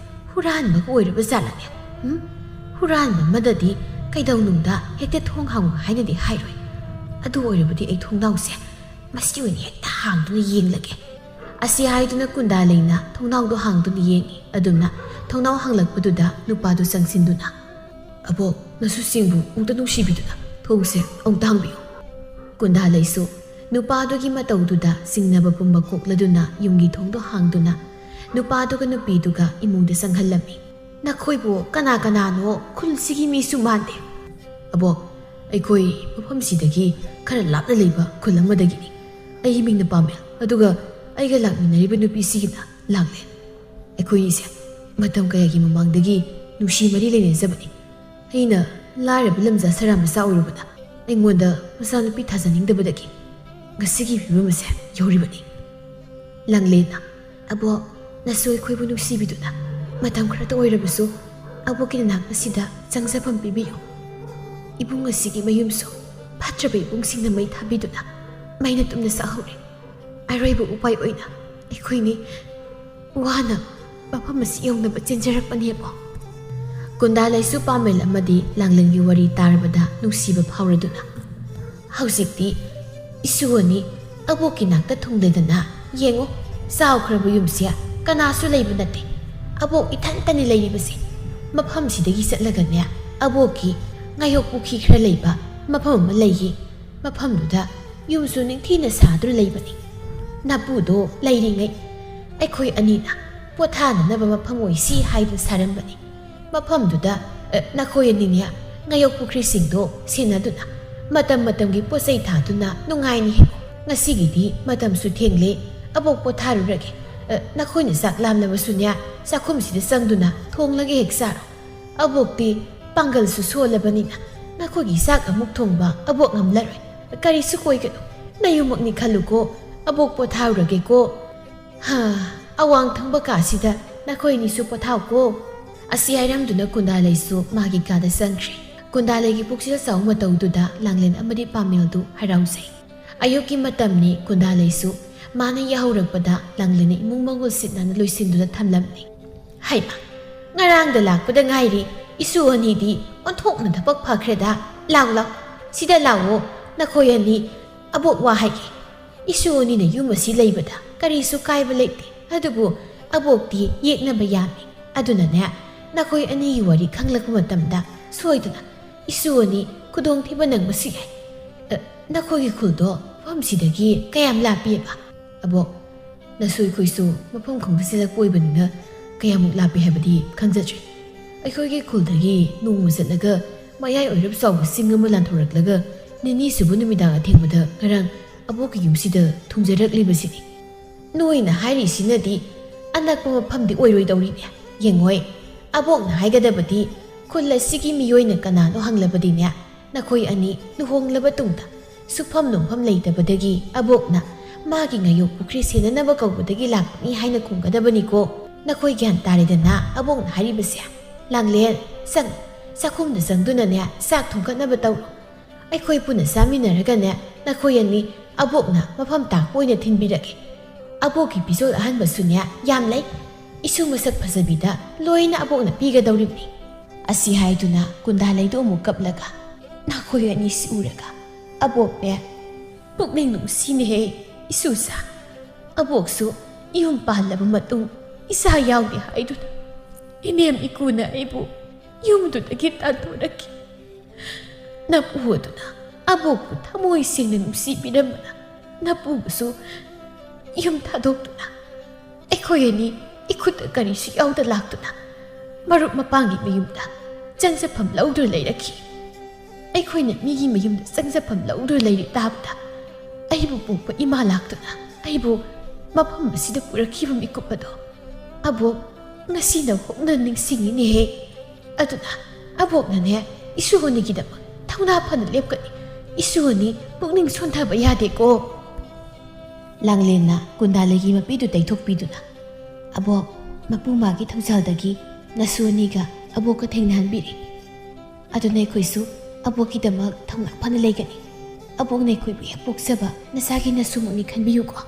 ꯍꯨꯔꯥꯟꯕꯒ ꯑꯣꯏꯔꯕ ꯖꯥꯠꯂꯅꯦ ꯍꯨꯔꯥꯟꯕ ꯑꯃꯗꯗꯤ ꯀꯩꯗꯧꯅꯨꯡꯗ ꯍꯦꯛꯇ ꯊꯣꯡ ꯍꯥꯡꯉꯨ ꯍꯥꯏꯅꯗꯤ ꯍꯥꯏꯔꯣꯏ ꯑꯗꯨ ꯑꯣꯏꯔꯕꯗꯤ ꯑꯩ ꯊꯣꯡꯅꯥꯎꯁꯦ ꯃꯁꯤ ꯑꯣꯏꯅ ꯍꯦꯛꯇ ꯍꯥꯡꯗꯨꯅ ꯌꯦꯡꯂꯒꯦ ꯑꯁꯤ ꯍꯥꯏꯗꯨꯅ ꯀꯨꯟꯗꯥꯂꯩꯅ ꯊꯣꯡꯅꯥꯎꯗꯣ ꯍꯥꯡꯗꯨꯅ ꯌꯦꯡꯉꯤ ꯑꯗꯨꯝꯅ ꯊꯣꯡꯅꯥꯎ ꯍꯥꯡꯂꯛꯄꯗꯨꯗ ꯅꯨꯄꯥꯗꯨ ꯆꯪꯁꯤꯟꯗꯨꯅ ꯑꯕꯣꯛ ꯅꯁꯨꯁꯤꯡꯕꯨ ꯑꯃꯨꯛꯇ ꯅꯨꯡꯁꯤꯕꯤꯗꯨꯅ ꯊꯣꯡꯁꯦ ꯑꯃꯨꯛꯇ ꯍꯥꯡꯕꯤꯌꯨ ꯀꯨꯟꯗꯥꯂꯩꯁꯨ ꯅꯨꯄꯥꯗꯨꯒꯤ ꯃꯇꯧꯗꯨꯗ ꯆꯤꯡꯅꯕ ꯄꯨꯝꯕ ꯀꯣꯛꯂꯗꯨꯅ ꯌꯨꯝꯒꯤ ꯊꯣꯡꯗꯣ ꯍꯥꯡꯗꯨꯅ ꯅꯨꯄꯥꯗꯨꯒ ꯅꯨꯄꯤꯗꯨꯒ ꯏꯃꯨꯡꯗ ꯆꯪꯍꯜꯂꯝꯃꯤ ꯅꯈꯣꯏꯕꯨ ꯀꯅꯥ ꯀꯅꯥꯅꯣ ꯈꯨꯜꯁꯤꯒꯤ ꯃꯤꯁꯨ ꯃꯥꯟꯗꯦ ꯑꯕꯣꯛ ꯑꯩꯈꯣꯏ ꯃꯐꯝꯁꯤꯗꯒꯤ ꯈꯔ ꯂꯥꯞꯅ ꯂꯩꯕ ꯈꯨꯜ ꯑꯃꯗꯒꯤꯅꯤ ꯑꯩꯒꯤ ꯃꯤꯡꯅ ꯄꯥꯝꯃꯦꯜ ꯑꯗꯨꯒ ꯑꯩꯒ ꯂꯥꯛꯃꯤꯟꯅꯔꯤꯕ ꯅꯨꯄꯤꯁꯤꯒꯤꯅ ꯂꯥꯡꯂꯦꯟ ꯑꯩꯈꯣꯏꯁꯦ ꯃꯇꯝ ꯀꯌꯥꯒꯤ ꯃꯃꯥꯡꯗꯒꯤ ꯅꯨꯡꯁꯤ ꯃꯔꯤ ꯂꯩꯅꯖꯕꯅꯤ ꯑꯩꯅ ꯂꯥꯏꯔꯕ ꯂꯝꯖꯥ ꯁꯔꯥ ꯃꯆꯥ ꯑꯣꯏꯔꯨꯕꯗ ꯑꯩꯉꯣꯟꯗ ꯃꯆꯥꯅꯨꯄꯤ ꯊꯥꯖꯅꯤꯡꯗꯕꯗꯒꯤ ꯉꯁꯤꯒꯤ ꯐꯤꯕꯝ ꯑꯁꯦ ꯌꯧꯔꯤꯕꯅꯤ ꯂꯥꯡꯂꯦꯟꯅ ꯑꯕꯣꯛ ꯅꯁꯨ ꯑꯩꯈꯣꯏꯕꯨ ꯅꯨꯡꯁꯤꯕꯤꯗꯨꯅ ꯃꯇꯝ ꯈꯔꯇ ꯑꯣꯏꯔꯕꯁꯨ ꯑꯕꯣꯛꯀꯤ ꯅꯅꯥꯛ ꯑꯁꯤꯗ ꯆꯪꯖꯐꯝ ꯄꯤꯕꯤꯌꯨ ꯏꯕꯨꯡ ꯑꯁꯤꯒꯤ ꯃꯌꯨꯝꯁꯨ ꯐꯠꯇ꯭ꯔꯕ ꯏꯕꯨꯡꯁꯤꯡꯅ ꯃꯩ ꯊꯥꯕꯤꯗꯨꯅ ꯃꯩꯅ ꯇꯨꯝꯅ ꯁꯥꯍꯧꯔꯦ ꯑꯔꯣꯏꯕ ꯎꯄꯥꯏ ꯑꯣꯏꯅ ꯑꯩꯈꯣꯏꯅꯤ ꯋꯥꯅ ꯃꯐꯝ ꯑꯁꯤ ꯌꯧꯅꯕ ꯆꯦꯟꯖꯔꯛꯄꯅꯦꯕꯣ ꯀꯨꯟꯗꯥꯂꯩꯁꯨ ꯄꯥꯃꯦꯜ ꯑꯃꯗꯤ ꯂꯥꯡꯂꯦꯟꯒꯤ ꯋꯥꯔꯤ ꯇꯥꯔꯕꯗ ꯅꯨꯡꯁꯤꯕ ꯐꯥꯎꯔꯗꯨꯅ ꯍꯧꯖꯤꯛꯇꯤ ꯏꯁꯨ ꯑꯅꯤ ꯑꯕꯣꯛꯀꯤ ꯅꯥꯛꯇ ꯊꯨꯡꯂꯦꯗꯅ ꯌꯦꯡꯉꯣ ꯆꯥꯎꯈ꯭ꯔꯕ ꯌꯨꯝꯁꯦ ꯀꯅꯥꯁꯨ ꯂꯩꯕ ꯅꯠꯇꯦ ꯑꯕꯣꯛ ꯏꯊꯟꯇꯅꯤ ꯂꯩꯔꯤꯕꯁꯦ ꯃꯐꯝꯁꯤꯗꯒꯤ ꯆꯠꯂꯒꯅꯦ ꯑꯕꯣꯛꯀꯤ ꯉꯥꯌꯣꯛ ꯄꯨꯈꯤ ꯈꯔ ꯂꯩꯕ ꯃꯐꯝ ꯑꯃ ꯂꯩꯌꯦ ꯃꯐꯝꯗꯨꯗ ꯌꯨꯝꯁꯨ ꯅꯤꯡꯊꯤꯅ ꯁꯥꯗꯨꯅ ꯂꯩꯕꯅꯤ ꯅꯄꯨꯗꯣ ꯂꯩꯔꯤꯉꯩ ꯑꯩꯈꯣꯏ ꯑꯅꯤꯅ ꯄꯣꯊꯥꯅꯅꯕ ꯃꯐꯝ ꯑꯣꯏꯁꯤ ꯍꯥꯏꯗꯨꯅ ꯁꯥꯔꯝꯕꯅꯤ ꯃꯐꯝꯗꯨꯗ ꯅꯈꯣꯏ ꯑꯅꯤꯅꯦ ꯉꯥꯌꯣꯛ ꯄꯨꯈ꯭ꯔꯤꯁꯤꯡꯗꯣ ꯁꯦꯟꯅꯗꯨꯅ ꯃꯇꯝ ꯃꯇꯝꯒꯤ ꯄꯣꯠꯆꯩ ꯊꯥꯗꯨꯅ ꯅꯨꯡꯉꯥꯏꯅꯤ ꯍꯤꯡꯉꯨ ꯉꯁꯤꯒꯤꯗꯤ ꯃꯇꯝꯁꯨ ꯊꯦꯡꯂꯦ ꯑꯕꯣꯛ ꯄꯣꯊꯥꯔꯨꯔꯒꯦ ꯅꯈꯣꯏꯅ ꯆꯥꯛ ꯂꯥꯝꯂꯕꯁꯨꯅꯦ ꯆꯥꯛꯈꯨꯝꯁꯤꯗ ꯆꯪꯗꯨꯅ ꯊꯣꯡꯂꯒ ꯍꯦꯛ ꯆꯥꯔꯣ ꯑꯕꯣꯛꯇꯤ ꯄꯥꯡꯒꯜꯁꯨ ꯁꯣꯜꯂꯕꯅꯤꯅ ꯅꯈꯣꯏꯒꯤ ꯆꯥꯛ ꯑꯃꯨꯛ ꯊꯣꯡꯕ ꯑꯕꯣꯛ ꯉꯝꯂꯔꯣꯏ ꯀꯔꯤꯁꯨ ꯀꯣꯏꯒꯅꯨ ꯅꯌꯨꯝꯃꯛꯅꯤ ꯈꯜꯂꯨꯀꯣ ꯑꯕꯣꯛ ꯄꯣꯊꯥꯔꯨꯔꯒꯦꯀꯣ ꯑꯋꯥꯡ ꯊꯪꯕ ꯀꯥꯁꯤꯗ ꯅꯈꯣꯏꯅꯤꯁꯨ ꯄꯣꯊꯥꯎꯀꯣ ꯑꯁꯤ ꯍꯥꯏꯔꯝꯗꯨꯅ ꯀꯨꯟꯗꯥꯂꯩꯁꯨ ꯃꯥꯒꯤ ꯀꯥꯗ ꯆꯪꯈ꯭ꯔꯦ ꯀꯨꯟꯗꯥꯂꯩꯒꯤ ꯄꯨꯛꯆꯦꯜ ꯆꯥꯎ ꯃꯇꯧꯗꯨꯗ ꯂꯥꯡꯂꯦꯟ ꯑꯃꯗꯤ ꯄꯥꯃꯦꯜꯗꯨ ꯍꯔꯥꯎꯖꯩ ꯑꯌꯨꯛꯀꯤ ꯃꯇꯝꯅꯤ ꯀꯨꯟꯗꯥꯂꯩꯁꯨ ꯃꯥꯅ ꯌꯥꯍꯧꯔꯛꯄꯗ ꯂꯥꯡꯂꯦꯟꯅ ꯏꯃꯨꯡ ꯃꯪꯒꯣꯜ ꯁꯤꯠ ꯅꯥꯟꯅ ꯂꯣꯏꯁꯤꯟꯗꯨꯅ ꯊꯝꯂꯝꯃꯤ ꯍꯩꯃꯥ ꯉꯔꯥꯡꯗ ꯂꯥꯛꯄꯗ ꯉꯥꯏꯔꯤ isu ani di onthok na thapak phakreda law law sida lawo nakhoi ani abok wa hai isu ani na yum asi leibada kari su kai ba leite adubu abok di yekna ba yami aduna ne nakhoi ani gi wari khanglak matamda soiduna isu ani kudong thiba nang masi hai nakhoi gi khuldo pham sidagi kayam la pi ba abok nasui khoisu mafam khongdisila koibana kayamuk la pi habadi khangjajri ꯑꯩꯈꯣꯏꯒꯤ ꯈꯨꯜꯗꯒꯤ ꯅꯣꯡꯃ ꯆꯠꯂꯒ ꯃꯌꯥꯏ ꯑꯣꯏꯔꯞ ꯆꯥꯎꯕ ꯆꯤꯡ ꯑꯃ ꯂꯥꯟꯊꯣꯔꯛꯂꯒ ꯅꯤꯅꯤ ꯁꯨꯕ ꯅꯨꯃꯤꯗꯥꯡ ꯑꯊꯦꯡꯕꯗ ꯉꯔꯥꯡ ꯑꯕꯣꯛꯀꯤ ꯌꯨꯝꯁꯤꯗ ꯊꯨꯡꯖꯔꯛꯂꯤꯕꯁꯤꯅꯤ ꯅꯣꯏꯅ ꯍꯥꯏꯔꯤꯁꯤꯅꯗꯤ ꯑꯅꯛꯄ ꯃꯐꯝꯗꯤ ꯑꯣꯏꯔꯣꯏꯗꯧꯔꯤꯅꯦ ꯌꯦꯡꯉꯣꯏ ꯑꯕꯣꯛꯅ ꯍꯥꯏꯒꯗꯕꯗꯤ ꯈꯨꯜ ꯑꯁꯤꯒꯤ ꯃꯤꯑꯣꯏꯅ ꯀꯅꯥꯅꯣ ꯍꯪꯂꯕꯗꯤꯅꯦ ꯅꯈꯣꯏ ꯑꯅꯤ ꯂꯨꯍꯣꯡꯂꯕ ꯇꯨꯡꯗ ꯁꯨꯐꯝ ꯅꯣꯡꯐꯝ ꯂꯩꯇꯕꯗꯒꯤ ꯑꯕꯣꯛꯅ ꯃꯥꯒꯤ ꯉꯥꯌꯣꯛ ꯄꯨꯈ꯭ꯔꯤ ꯁꯦꯟꯅꯅꯕ ꯀꯧꯕꯗꯒꯤ ꯂꯥꯛꯄꯅꯤ ꯍꯥꯏꯅ ꯈꯨꯝꯒꯗꯕꯅꯤꯀꯣ ꯅꯈꯣꯏ ꯒ꯭ꯌꯥꯟ ꯇꯥꯔꯦꯗꯅ ꯑꯕꯣꯛꯅ ꯍꯥꯏꯔꯤꯕꯁꯦ ꯂꯥꯡꯂꯦꯟ ꯆꯪ ꯆꯥꯛꯈꯨꯝꯗ ꯆꯪꯗꯨꯅꯅꯦ ꯆꯥꯛ ꯊꯣꯡꯒꯠꯅꯕ ꯇꯧꯔꯣ ꯑꯩꯈꯣꯏ ꯄꯨꯟꯅ ꯆꯥꯃꯤꯟꯅꯔꯒꯅꯦ ꯅꯈꯣꯏ ꯑꯅꯤ ꯑꯕꯣꯛꯅ ꯃꯐꯝ ꯇꯥꯛꯄ ꯑꯣꯏꯅ ꯊꯤꯟꯕꯤꯔꯒꯦ ꯑꯕꯣꯛꯀꯤ ꯄꯤꯖꯣꯜ ꯑꯍꯟꯕꯁꯨꯅꯦ ꯌꯥꯝ ꯂꯩ ꯏꯁꯨ ꯃꯁꯛ ꯐꯖꯕꯤꯗ ꯂꯣꯏꯅ ꯑꯕꯣꯛꯅ ꯄꯤꯒꯗꯧꯔꯤꯕꯅꯤ ꯑꯁꯤ ꯍꯥꯏꯗꯨꯅ ꯀꯨꯟꯗꯥꯂꯩꯗꯣ ꯑꯃꯨꯛ ꯀꯞꯂꯒ ꯅꯈꯣꯏ ꯑꯅꯤꯁꯤ ꯎꯔꯒ ꯑꯕꯣꯛꯅꯦ ꯄꯨꯛꯅꯤꯡ ꯅꯨꯡꯁꯤꯅꯦꯍꯦ ꯏꯁꯨꯁꯥ ꯑꯕꯣꯛꯁꯨ ꯌꯨꯝ ꯄꯥꯜꯂꯕ ꯃꯇꯨꯡ ꯏꯆꯥ ꯌꯥꯎꯗꯦ ꯍꯥꯏꯗꯨꯅ ꯏꯅꯦꯝ ꯏꯀꯨꯅ ꯑꯩꯕꯨ ꯌꯨꯝꯗꯨꯗꯒꯤ ꯇꯥꯟꯊꯣꯔꯛꯈꯤ ꯅꯄꯨ ꯑꯗꯨꯅ ꯑꯕꯣꯛꯄꯨ ꯊꯃꯣꯏ ꯁꯦꯡꯅ ꯅꯨꯡꯁꯤꯕꯤꯔꯝꯕꯅ ꯅꯄꯨꯕꯨꯁꯨ ꯌꯨꯝ ꯊꯥꯗꯣꯛꯇꯨꯅ ꯑꯩꯈꯣꯏ ꯑꯅꯤ 이쿠트 가리시 야우다 락두나 마루 마빵기 미움다 짱자팜 라우드 레이라키 아이코이는 미기 미움다 짱자팜 라우드 레이리 따브다 아이부 뽕파 이마 락두나 아이부 마팜 마시다 꾸라키부 미쿠파도 아보 나시나 혹나 닝싱이네 아두나 아보나네 이수원이기다마 타우나 아파는 랩가니 이수원이 뽕닝 손타바 야되고 랑렌나 군달레기 마피두 떼톡피두나 abok mapumagi thangsaldagi nasuaniga abok ka thengnanbiri adune khoisu abok ki damak thangna phana leigani abok ne khoi bi poksaba nasagi nasumuni khanbiyu ko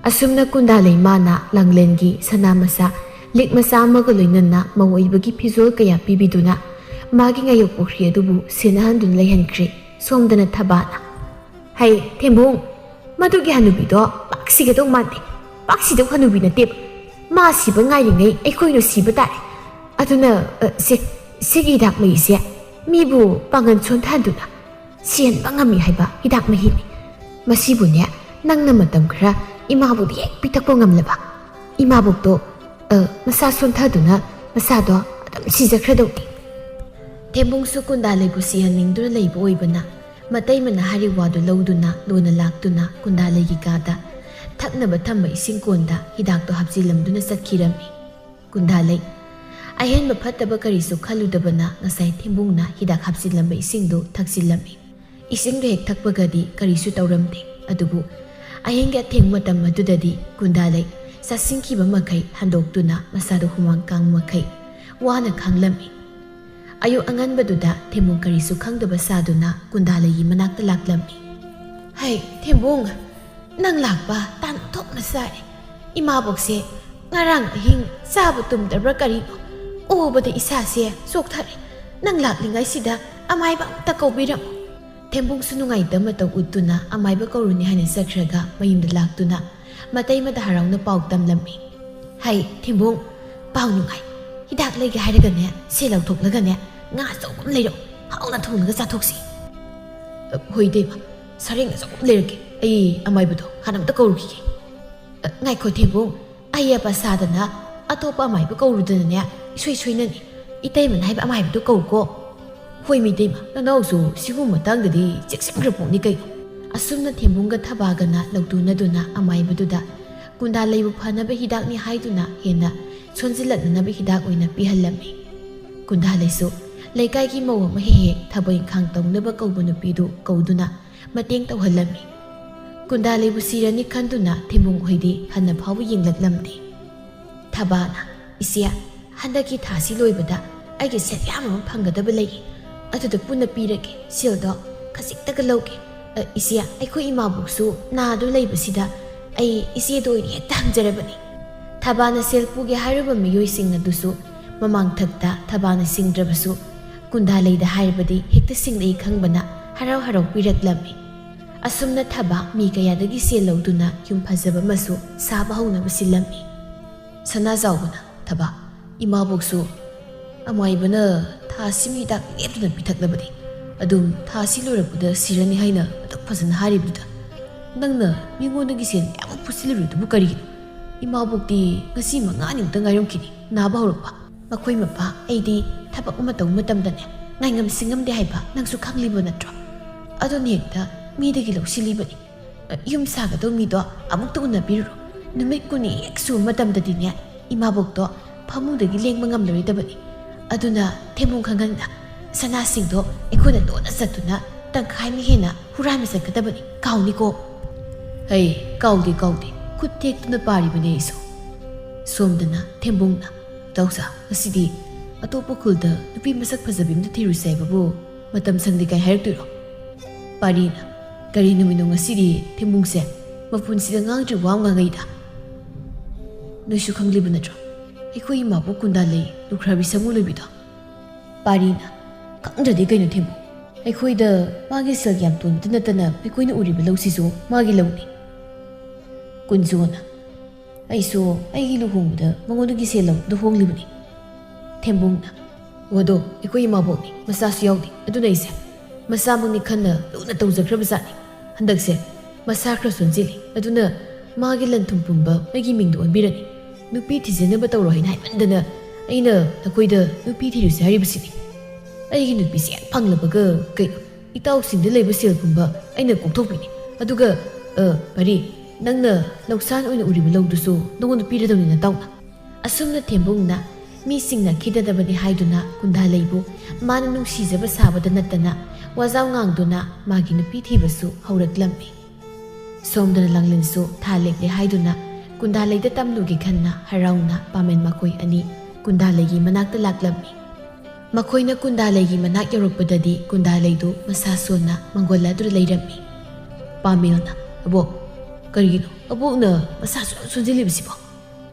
asumna kundalei mana langlengi sanamasa likmasa amaga loinana mawoibagi phizol kaya pibiduna magi ngayok pokhri adubu senahandun leihankri somdana thabana hai thembung madugi hanubido paksiga dong mate paksida hanubina tep 마 시바 nga이링이 에코이노 시바 다레 아두나 세기 히닥 메이세 미부 방은 촌탄두나 시엔 방아미 하이바 히닥 메히니 마시부냐 낭나 마tam khra 이마부디 삐딱보 ngamlaba 이마복도 마사 촌타두나 마사도 아담 시작하도디 대봉수 꾼달레부 시한닝두나 레이보 오이바나 마타이마나 하리 와도 러우두나 로나 락두나 꾼달레기 가다 ꯊꯛꯅꯕ ꯊꯝꯕ ꯏꯁꯤꯡ ꯀꯣꯟꯗ ꯍꯤꯗꯥꯛꯇꯣ ꯍꯥꯞꯆꯤꯜꯂꯝꯗꯨꯅ ꯆꯠꯈꯤꯔꯝꯃꯤ ꯀꯨꯟꯗꯥꯂꯩ ꯑꯍꯦꯟꯕ ꯐꯠꯇꯕ ꯀꯔꯤꯁꯨ ꯈꯜꯂꯨꯗꯕꯅ ꯉꯁꯥꯏ ꯊꯦꯝꯕꯨꯡꯅ ꯍꯤꯗꯥꯛ ꯍꯥꯞꯆꯤꯜꯂꯝꯕ ꯏꯁꯤꯡꯗꯨ ꯊꯛꯆꯤꯜꯂꯝꯃꯤ ꯏꯁꯤꯡꯗꯨ ꯍꯦꯛ ꯊꯛꯄꯒꯗꯤ ꯀꯔꯤꯁꯨ ꯇꯧꯔꯝꯗꯦ ꯑꯗꯨꯕꯨ ꯑꯍꯤꯡꯒꯤ ꯑꯊꯦꯡꯕ ꯃꯇꯝ ꯑꯗꯨꯗꯗꯤ ꯀꯨꯟꯗꯥꯂꯩ ꯆꯥꯁꯤꯟꯈꯤꯕ ꯃꯈꯩ ꯍꯟꯗꯣꯛꯇꯨꯅ ꯃꯁꯥꯗꯨ ꯍꯨꯃꯥꯡ ꯀꯥꯡ ꯃꯈꯩ ꯋꯥꯅ ꯈꯥꯡꯂꯝꯃꯤ ꯑꯌꯨꯛ ꯑꯉꯟꯕꯗꯨꯗ ꯊꯦꯝꯕꯨꯡ ꯀꯔꯤꯁꯨ ꯈꯪꯗꯕ ꯁꯥꯗꯨꯅ ꯀꯨꯟꯗꯥꯂꯩꯒꯤ ꯃꯅꯥꯛꯇ ꯂꯥꯛꯂꯝꯃꯤ ꯍꯩ ꯊꯦꯝꯕꯨꯡ ꯅꯪ ꯂꯥꯛꯄ ꯇꯥꯟ ꯊꯣꯛꯅ ꯆꯥꯔꯦ ꯏꯃꯥꯕꯣꯛꯁꯦ ꯉꯔꯥꯡ ꯑꯍꯤꯡ ꯆꯥꯕ ꯇꯨꯝꯗꯕ꯭ꯔꯥ ꯀꯔꯤꯅꯣ ꯎꯕꯗ ꯏꯁꯥꯁꯦ ꯆꯣꯛꯊꯔꯦ ꯅꯪ ꯂꯥꯛꯂꯤꯉꯩꯁꯤꯗ ꯑꯃꯥꯏꯕ ꯑꯝꯇ ꯀꯧꯕꯤꯔꯝꯃꯨ ꯊꯦꯝꯕꯨꯡꯁꯨ ꯅꯨꯡꯉꯥꯏꯇꯕ ꯃꯇꯧ ꯎꯠꯇꯨꯅ ꯑꯃꯥꯏꯕ ꯀꯧꯔꯨꯅꯤ ꯍꯥꯏꯅ ꯆꯠꯈ꯭ꯔꯒ ꯃꯌꯨꯝꯗ ꯂꯥꯛꯇꯨꯅ ꯃꯇꯩꯃꯗ ꯍꯔꯥꯎꯅ ꯄꯥꯎ ꯇꯝꯂꯝꯃꯤ ꯍꯩ ꯊꯦꯝꯕꯨꯡ ꯄꯥꯎ ꯅꯨꯡꯉꯥꯏ ꯍꯤꯗꯥꯛ ꯂꯩꯒꯦ ꯍꯥꯏꯔꯒꯅꯦ ꯁꯦ ꯂꯧꯊꯣꯛꯂꯒꯅꯦ ꯉꯥ ꯑꯆꯧꯕ ꯑꯃ ꯂꯩꯔꯛꯎ ꯍꯥꯎꯅ ꯊꯣꯡꯂꯒ ꯆꯥꯊꯣꯛꯁꯤ ꯍꯣꯏ ꯗꯦꯕ ꯁꯔꯦꯡ ꯑꯆꯧꯕ ꯑꯃ ꯂꯩꯔꯛꯀꯦ ꯑꯩ ꯑꯃꯥꯏꯕꯗꯣ ꯍꯥꯟꯅ ꯑꯝꯇ ꯀꯧꯔꯨꯈꯤꯒꯦ ꯉꯥꯏꯈꯣ ꯊꯦꯝꯕꯨꯡ ꯑꯩ ꯑꯄꯥ ꯁꯥꯗꯅ ꯑꯇꯣꯞꯄ ꯑꯃꯥꯏꯕ ꯀꯧꯔꯨꯗꯅꯅꯦ ꯏꯁꯣꯏ ꯁꯣꯏꯅꯅꯤ ꯏꯇꯩꯃꯅ ꯍꯥꯏꯕ ꯑꯃꯥꯏꯕꯗꯣ ꯀꯧꯀꯣ ꯍꯣꯏ ꯃꯤꯇꯩꯃ ꯅꯅꯥꯎꯁꯨ ꯁꯤꯒꯨꯝꯕ ꯃꯇꯥꯡꯗꯗꯤ ꯆꯦꯛꯁꯤꯟꯈ꯭ꯔ ꯄꯣꯛꯅꯤ ꯀꯩꯅꯣ ꯑꯁꯨꯝꯅ ꯊꯦꯝꯕꯨꯡꯒ ꯊꯕꯥꯒꯅ ꯂꯧꯇꯨꯅꯗꯨꯅ ꯑꯃꯥꯏꯕꯗꯨꯗ ꯀꯨꯟꯗꯥꯂꯩꯕꯨ ꯐꯅꯕ ꯍꯤꯗꯥꯛꯅꯤ ꯍꯥꯏꯗꯨꯅ ꯍꯦꯟꯅ ꯁꯣꯟꯖꯤꯜꯂꯛꯅꯅꯕ ꯍꯤꯗꯥꯛ ꯑꯣꯏꯅ ꯄꯤꯍꯜꯂꯝꯃꯤ ꯀꯨꯟꯗꯥꯂꯩꯁꯨ ꯂꯩꯀꯥꯏꯒꯤ ꯃꯧ ꯑꯃ ꯍꯦꯛ ꯍꯦꯛ ꯊꯕꯛ ꯏꯪꯈꯥꯡ ꯇꯧꯅꯕ ꯀꯧꯕ ꯅꯨꯄꯤꯗꯨ ꯀꯧꯗꯨꯅ ꯃꯇꯦꯡ ꯇꯧꯍꯜꯂꯝꯃꯤ ꯀꯨꯟꯗꯥꯂꯩꯕꯨ ꯁꯤꯔꯅꯤ ꯈꯟꯗꯨꯅ ꯊꯦꯝꯕꯨꯡ ꯍꯣꯏꯗꯤ ꯍꯟꯅ ꯐꯥꯎꯕ ꯌꯦꯡꯂꯛꯂꯝꯗꯦ ꯊꯕꯥꯅ ꯏꯆꯦ ꯍꯟꯗꯛꯀꯤ ꯊꯥꯁꯤ ꯂꯣꯏꯕꯗ ꯑꯩꯒꯤ ꯁꯦꯠ ꯌꯥꯝ ꯑꯃ ꯐꯪꯒꯗꯕ ꯂꯩ ꯑꯗꯨꯗ ꯄꯨꯟꯅ ꯄꯤꯔꯒꯦ ꯁꯤꯜꯗꯣ ꯈꯖꯤꯛꯇꯒ ꯂꯧꯒꯦ ꯏꯆꯦ ꯑꯩꯈꯣꯏ ꯏꯃꯥꯕꯣꯛꯁꯨ ꯅꯥꯗꯨ ꯂꯩꯕꯁꯤꯗ ꯑꯩ ꯏꯆꯦꯗ ꯑꯣꯏꯅ ꯍꯦꯛꯇ ꯍꯪꯖꯔꯕꯅꯤ ꯊꯕꯥꯅ ꯁꯦꯜ ꯄꯨꯒꯦ ꯍꯥꯏꯔꯨꯕ ꯃꯤꯑꯣꯏꯁꯤꯡ ꯑꯗꯨꯁꯨ ꯃꯃꯥꯡ ꯊꯛꯇ ꯊꯕꯥꯅ ꯁꯤꯡꯗ꯭ꯔꯕꯁꯨ ꯀꯨꯟꯗꯥꯂꯩꯗ ꯍꯥꯏꯔꯕꯗꯤ ꯍꯦꯛꯇ ꯁꯤꯡꯂꯛꯏ ꯈꯪꯕꯅ ꯍꯔꯥꯎ ꯍꯔꯥꯎ ꯄꯤꯔꯛꯂꯝꯃꯤ꯫ ꯑꯁꯨꯝꯅ ꯊꯕꯥ ꯃꯤ ꯀꯌꯥꯗꯒꯤ ꯁꯦꯜ ꯂꯧꯗꯨꯅ ꯌꯨꯝ ꯐꯖꯕ ꯑꯃꯁꯨ ꯁꯥꯕ ꯍꯧꯅꯕ ꯁꯤꯜꯂꯝꯃꯤ꯫ ꯁꯅꯥꯖꯥꯎꯕꯅ ꯊꯕꯥ ꯏꯃꯥꯕꯣꯛꯁꯨ ꯑꯃꯥꯏꯕꯅ ꯊꯥꯁꯤꯃ ꯍꯤꯗꯥꯛ ꯂꯦꯞꯇꯨꯅ ꯄꯤꯊꯛꯂꯕꯗꯤ ꯑꯗꯨꯝ ꯊꯥꯁꯤ ꯂꯣꯏꯔꯛꯄꯗ ꯁꯤꯔꯅꯤ ꯍꯥꯏꯅ ꯑꯗꯨꯛ ꯐꯖꯅ ꯍꯥꯏꯔꯤꯕꯗꯨꯗ ꯅꯪꯅ ꯃꯤꯉꯣꯟꯗꯒꯤ ꯁꯦꯜ ꯃꯌꯥꯝ ꯄꯨꯁꯤꯜꯂꯨꯔꯤꯗꯨꯕꯨ ꯀꯔꯤꯒꯤꯅꯣ? ꯏꯃꯥꯕꯣꯛꯇꯤ ꯉꯁꯤ 5ꯅꯤꯃꯨꯛꯇ ꯉꯥꯏꯔꯝꯈꯤꯅꯤ ꯅꯥꯕ ꯍꯧꯔꯛꯄ꯫ ꯃꯈꯣꯏ ꯃꯄꯥ ꯑꯩꯗꯤ ꯊꯕꯛ ꯑꯃ ꯇꯧꯕ ꯃꯇꯝꯗꯅꯦ ꯉꯥꯏꯉꯝ ꯁꯤꯡꯉꯝꯗꯦ ꯍꯥꯏꯕ ꯅꯪꯁꯨ ꯈꯪꯂꯤꯕ ꯅꯠꯇ꯭ꯔꯣ? ꯑꯗꯨꯅ ꯍꯦꯛꯇ ꯃꯤꯗꯒꯤ ꯂꯧꯁꯤꯜꯂꯤꯕꯅꯤ꯫ ꯌꯨꯝ ꯁꯥꯒꯗꯧ ꯃꯤꯗꯣ ꯑꯃꯨꯛꯇ ꯎꯟꯅꯕꯤꯔꯨꯔꯣ꯫ ꯅꯨꯃꯤꯠ 10ꯅꯤ ꯍꯦꯛ ꯁꯨꯕ ꯃꯇꯝꯗꯗꯤꯅꯦ ꯏꯃꯥꯕꯣꯛꯇꯣ ꯐꯃꯨꯡꯗꯒꯤ ꯂꯦꯡꯕ ꯉꯝꯂꯔꯣꯏꯗꯕꯅꯤ꯫ ꯑꯗꯨꯅ ꯊꯦꯝꯕꯨꯡ ꯈꯪꯍꯟꯗ ꯁꯅꯥꯁꯤꯡꯗꯣ ꯑꯩꯈꯣꯏꯅ ꯂꯣꯟꯅ ꯆꯠꯇꯨꯅ ꯇꯪꯈꯥꯏꯃ ꯍꯦꯟꯅ ꯍꯨꯔꯥꯟꯕ ꯆꯠꯀꯗꯕꯅꯤ꯫ ꯀꯥꯎꯅꯤꯀꯣ? ꯍꯩ ꯀꯥꯎꯗꯦ ꯈꯨꯠ ꯇꯦꯛꯇꯨꯅ ꯄꯥꯔꯤꯕꯅꯦ ꯑꯩꯁꯨ꯫ ꯁꯣꯝꯗꯅ ꯊꯦꯝꯕꯨꯡꯅ ꯇꯧꯁꯥ ꯉꯁꯤꯗꯤ ꯑꯇꯣꯞꯄ ꯈꯨꯜꯗ ꯅꯨꯄꯤ ꯃꯁꯛ ꯐꯖꯕꯤ ꯑꯃꯇ ꯊꯤꯔꯨꯁꯦ ꯍꯥꯏꯕꯕꯨ ꯃꯇꯝ ꯁꯪꯗꯦ ꯀꯥꯏ ꯍꯥꯏꯔꯛꯇꯣꯏꯔꯣ? ꯄꯥꯔꯤꯅ ꯀꯔꯤ ꯅꯨꯃꯤꯠꯅꯣ ꯉꯁꯤꯗꯤ ꯊꯦꯝꯕꯨꯡꯁꯦ ꯃꯄꯨꯟꯁꯤꯗ ꯉꯥꯡꯗ꯭ꯔꯤ ꯋꯥ ꯑꯃ ꯉꯥꯡꯉꯩꯗ? ꯅꯣꯏꯁꯨ ꯈꯪꯂꯤꯕ ꯅꯠꯇ꯭ꯔꯣ ꯑꯩꯈꯣꯏ ꯏꯃꯥꯕꯣꯛ ꯀꯨꯟꯗꯥꯂꯩ ꯂꯨꯈ꯭ꯔꯥꯕꯤ ꯁꯃꯨ ꯂꯣꯏꯕꯤꯗꯣ? ꯄꯥꯔꯤꯅ ꯈꯪꯗ꯭ꯔꯗꯤ ꯀꯩꯅꯣ ꯊꯦꯝꯕꯨꯡ, ꯑꯩꯈꯣꯏꯗ ꯃꯥꯒꯤ ꯁꯦꯜ ꯌꯥꯝ ꯇꯣꯟꯕꯇ ꯅꯠꯇꯅ ꯑꯩꯈꯣꯏꯅ ꯎꯔꯤꯕ ꯂꯧꯁꯤꯁꯨ ꯃꯥꯒꯤ ꯂꯧꯅꯤ꯫ ꯀꯨꯟꯖꯣꯅ ꯑꯩꯁꯨ ꯑꯩꯒꯤ ꯂꯨꯍꯣꯡꯕꯗ ꯃꯉꯣꯟꯗꯒꯤ ꯁꯦꯜ ꯂꯧꯗꯨ ꯍꯣꯡꯂꯤꯕꯅꯤ꯫ ꯊꯦꯝꯕꯨꯡꯅ ꯋꯥꯗꯣ ꯑꯩꯈꯣꯏ ꯏꯃꯥꯕꯣꯛꯅꯤ ꯃꯆꯥꯁꯨ ꯌꯥꯎꯗꯦ ꯑꯗꯨꯅ ꯑꯩꯁꯦ ꯃꯆꯥꯃꯛꯅꯤ ꯈꯟꯅ ꯂꯨꯅ ꯇꯧꯖꯈ꯭ꯔꯕꯖꯥꯠꯅꯤ꯫ ꯍꯟꯗꯛꯁꯦ ꯃꯁꯥ ꯈꯔ ꯁꯣꯟꯖꯤꯜꯂꯤ ꯑꯗꯨꯅ ꯃꯥꯒꯤ ꯂꯟꯊꯨꯝ ꯄꯨꯝꯕ ꯑꯩꯒꯤ ꯃꯤꯡꯗ ꯑꯣꯟꯕꯤꯔꯅꯤ꯫ ꯅꯨꯄꯤ ꯊꯤꯖꯅꯕ ꯇꯧꯔꯣ ꯍꯥꯏꯅ ꯍꯥꯏꯃꯟꯗꯅ ꯑꯩꯅ ꯅꯈꯣꯏꯗ ꯅꯨꯄꯤ ꯊꯤꯔꯨꯁꯦ ꯍꯥꯏꯔꯤꯕꯁꯤꯅꯤ꯫ ꯑꯩꯒꯤ ꯅꯨꯄꯤꯁꯦ ꯍꯦꯛ ꯐꯪꯂꯕꯒ ꯀꯩꯅꯣ ꯏꯇꯥꯎꯁꯤꯡꯗ ꯂꯩꯕ ꯁꯦꯜ ꯄꯨꯝꯕ ꯑꯩꯅ ꯀꯣꯛꯊꯣꯛꯄꯤꯅꯤ꯫ ꯑꯗꯨꯒ ꯄꯔꯤ ꯅꯪꯅ ꯂꯧꯁꯥꯟ ꯑꯣꯏꯅ ꯎꯔꯤꯕ ꯂꯧꯗꯨꯁꯨ ꯅꯉꯣꯟꯗ ꯄꯤꯔꯗꯧꯅꯤ ꯅꯇꯥꯎꯅ꯫ ꯑꯁꯨꯝꯅ ꯊꯦꯝꯕꯨꯡꯅ ꯃꯤꯁꯤꯡꯅ ꯈꯤꯗꯗꯕꯅꯤ ꯍꯥꯏꯗꯨꯅ ꯀꯨꯟꯗꯥꯂꯩꯕꯨ ꯃꯥꯅ ꯅꯨꯡꯁꯤꯖꯕ ꯁꯥꯕꯗ ꯅꯠꯇꯅ ꯋꯥꯖꯥꯎ ꯉꯥꯡꯗꯨꯅ ꯃꯥꯒꯤ ꯅꯨꯄꯤ ꯊꯤꯕꯁꯨ ꯍꯧꯔꯛꯂꯝꯃꯤ꯫ ꯁꯣꯝꯗꯅ ꯂꯥꯡꯂꯦꯟꯁꯨ ꯊꯥ ꯂꯦꯛꯂꯦ ꯍꯥꯏꯗꯨꯅ ꯀꯨꯟꯗꯥꯂꯩꯗ ꯇꯝꯂꯨꯒꯦ ꯈꯟꯅ ꯍꯔꯥꯎꯅ ꯄꯥꯃꯦꯟ ꯃꯈꯣꯏ ꯑꯅꯤ ꯀꯨꯟꯗꯥꯂꯩꯒꯤ ꯃꯅꯥꯛꯇ ꯂꯥꯛꯂꯝꯃꯤ꯫ ꯃꯈꯣꯏꯅ ꯀꯨꯟꯗꯥꯂꯩꯒꯤ ꯃꯅꯥꯛ ꯌꯧꯔꯛꯄꯗꯗꯤ ꯀꯨꯟꯗꯥꯂꯩꯗꯨ ꯃꯁꯥ ꯁꯣꯟꯅ ꯃꯪꯒꯣꯜꯂꯗꯨꯅ ꯂꯩꯔꯝꯃꯤ꯫ ꯄꯥꯃꯦꯜꯅ ꯑꯕꯣꯛ ꯀꯔꯤꯒꯤꯅꯣ ꯑꯕꯣꯛꯅ ꯃꯁꯥ ꯁꯣꯟꯖꯤꯜꯂꯤꯕꯁꯤꯕꯣ?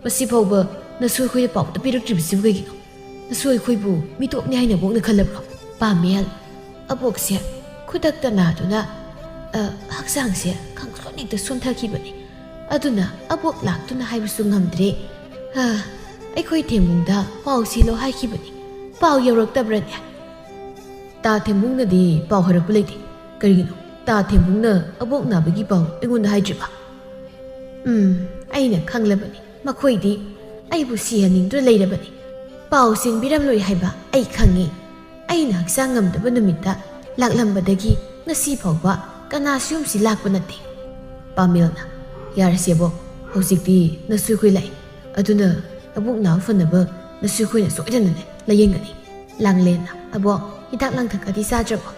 ꯃꯁꯤꯐꯥꯎꯕ ꯅꯁꯨ ꯑꯩꯈꯣꯏꯗ ꯄꯥꯎꯇ ꯄꯤꯔꯛꯇ꯭ꯔꯤꯕꯁꯤꯕꯨ ꯀꯩꯒꯤꯅꯣ? ꯅꯁꯨ ꯑꯩꯈꯣꯏꯕꯨ ꯃꯤꯇꯣꯞꯅꯤ ꯍꯥꯏꯅ ꯑꯕꯣꯛꯅ ꯈꯜꯂꯕ꯭ꯔꯣ? ꯄꯥꯃꯦꯜ ꯑꯕꯣꯛꯁꯦ ꯈꯨꯗꯛꯇ ꯅꯥꯗꯨꯅ ꯍꯛꯆꯥꯡꯁꯦ ꯈꯪꯁꯣꯟ ꯍꯦꯛꯇ ꯁꯣꯟꯊꯈꯤꯕꯅꯤ꯫ ꯑꯗꯨꯅ ꯑꯕꯣꯛ ꯂꯥꯛꯇꯨꯅ ꯍꯥꯏꯕꯁꯨ ꯉꯝꯗ꯭ꯔꯦ꯫ ꯑꯩꯈꯣই ꯊꯦꯝꯕꯨꯡꯗ ꯄꯥꯎ ꯁꯤꯜꯂꯣ ꯍꯥꯏꯈꯤꯕꯅꯤ꯫ ꯄꯥꯎ ꯌꯧꯔꯛꯇꯕ꯭ꯔꯅꯦ? ꯇꯥ ꯊꯦꯝꯕꯨꯡꯅꯗꯤ ꯄꯥꯎ ꯍꯥꯏꯔꯛꯄ ꯂꯩꯇꯦ꯫ ꯀꯔꯤꯒꯤꯅꯣ ꯇꯥ ꯊꯦꯝꯕꯨꯡꯅ ꯑꯕꯣꯛ ꯅꯥꯕꯒꯤ ꯄꯥꯎ ꯑꯩꯉꯣꯟꯗ ꯍꯥꯏꯗ꯭ꯔꯤꯕ? ꯑꯩꯅ ꯈꯪꯂꯕꯅꯤ ꯃꯈꯣꯏꯗꯤ ꯑꯩꯕꯨ ꯁꯤꯍꯟꯅꯤꯡꯗꯨꯅ ꯂꯩꯔꯕꯅꯤ꯫ ꯄꯥꯎ ꯆꯦꯟꯕꯤꯔꯝꯂꯣꯏ ꯍꯥꯏꯕ ꯑꯩ ꯈꯪꯉꯤ꯫ ꯑꯩꯅ ꯍꯛꯆꯥꯡ ꯉꯝꯗꯕ ꯅꯨꯃꯤꯠꯇ ꯂꯥꯛꯂꯝꯕꯗꯒꯤ ꯉꯁꯤ ꯐꯥꯎꯕ ꯀꯅꯥꯁꯨ ꯌꯨꯝꯁꯤ ꯂꯥꯛꯄ ꯅꯠꯇꯦ꯫ ꯄꯥꯃꯦꯜꯅ ꯌꯥꯔꯁꯤ ꯑꯕꯣꯛ ꯍꯧꯖꯤꯛꯇꯤ ꯅꯁꯨ ꯑꯩꯈꯣꯏ ꯂꯥꯛꯏ ꯑꯗꯨꯅ ꯑꯕꯣꯛ ꯅꯥꯕ ꯐꯅꯕ ꯅꯁꯨ ꯑꯩꯈꯣꯏꯅ ꯁꯣꯏꯗꯅꯅꯦ ꯂꯥꯌꯦꯡꯒꯅꯤ꯫ ꯂꯥꯡꯂꯦꯟꯅ ꯑꯕꯣꯛ ꯍꯤꯗꯥꯛ ꯂꯥꯡꯊꯛꯀꯗꯤ ꯆꯥꯗ꯭ꯔꯕꯣ?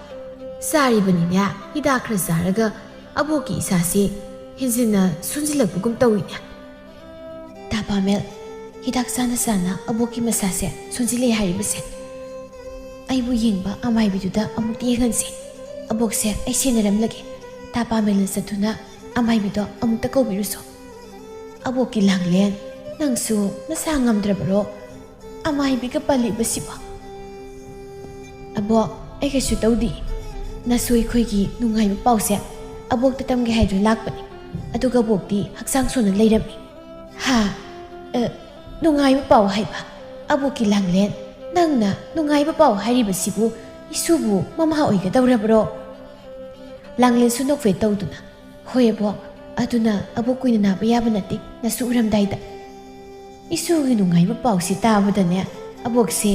ꯆꯥꯔꯤꯕꯅꯤꯅꯦ ꯍꯤꯗꯥꯛ ꯈꯔ ꯆꯥꯔꯒ ꯑꯕꯣꯛꯀꯤ ꯏꯁꯥꯁꯤ ꯍꯦꯟꯖꯤꯟꯅ ꯁꯣꯟꯖꯤꯜꯂꯛꯄꯒꯨꯝ ꯇꯧꯏꯅꯦ꯫ ꯇꯥ ꯄꯥꯃꯦꯜ ꯍꯤꯗꯥꯛ ꯆꯥꯅ ꯆꯥꯅ ꯑꯕꯣꯛꯀꯤ ꯃꯁꯥꯁꯦ ꯁꯣꯟꯖꯤꯜꯂꯦ ꯍꯥꯏꯔꯤꯕꯁꯦ ꯑꯩꯕꯨ ꯌꯦꯡꯕ ꯑꯃꯥꯏꯕꯤꯗꯨꯗ ꯑꯃꯨꯛꯇ ꯌꯦꯡꯍꯟꯁꯤ꯫ ꯑꯕꯣꯛꯁꯦ ꯑꯩ ꯁꯦꯟꯅꯔꯝꯂꯒꯦ꯫ ꯇꯥ ꯄꯥꯃꯦꯜꯅ ꯆꯠꯇꯨꯅ ꯑꯃꯥꯏꯕꯤꯗꯣ ꯑꯃꯨꯛꯇ ꯀꯧꯕꯤꯔꯨꯁꯣ꯫ ꯑꯕꯣꯛꯀꯤ ꯂꯥꯡꯂꯦꯟ ꯅꯪꯁꯨ ꯅꯁꯥ ꯉꯝꯗ꯭ꯔꯕꯔꯣ? ꯑꯃꯥꯏꯕꯤꯒ ꯄꯜꯂꯤꯕꯁꯤꯕꯣ? ꯑꯕꯣꯛ ꯑꯩ ꯀꯩꯁꯨ ꯇꯧꯗꯦ꯫ ꯅꯁꯨ ꯑꯩꯈꯣꯏꯒꯤ ꯅꯨꯡꯉꯥꯏꯕ ꯄꯥꯎꯁꯦ ꯑꯕꯣꯛꯇ ꯇꯝꯒꯦ ꯍꯥꯏꯗꯨꯅ ꯂꯥꯛꯄꯅꯤ꯫ ꯑꯗꯨꯒ ꯑꯕꯣꯛꯇꯤ ꯍꯛꯆꯥꯡ ꯁꯣꯟꯅ ꯂꯩꯔꯝꯃꯤ꯫ ꯅꯨꯡꯉꯥꯏꯕ ꯄꯥꯎ ꯍꯥꯏꯕ? ꯑꯕꯣꯛꯀꯤ ꯂꯥꯡꯂꯦꯟ ꯅꯪꯅ ꯅꯨꯡꯉꯥꯏꯕ ꯄꯥꯎ ꯍꯥꯏꯔꯤꯕꯁꯤꯕꯨ ꯏꯁꯨꯕꯨ ꯃꯃꯥ ꯑꯣꯏꯒꯗꯧꯔꯕ꯭ꯔꯣ? ꯂꯥꯡꯂꯦꯟꯁꯨ ꯅꯣꯛꯐꯦꯠ ꯇꯧꯗꯨꯅ ꯍꯣꯏ ꯑꯕꯣꯛ ꯑꯗꯨꯅ ꯑꯕꯣꯛ ꯀꯨꯏꯅ ꯅꯥꯕ ꯌꯥꯕ ꯅꯠꯇꯦ꯫ ꯅꯁꯨ ꯎꯔꯝꯗꯥꯏꯗ ꯏꯁꯨꯒꯤ ꯅꯨꯡꯉꯥꯏꯕ ꯄꯥꯎꯁꯤ ꯇꯥꯕꯗꯅꯦ ꯑꯕꯣꯛꯁꯦ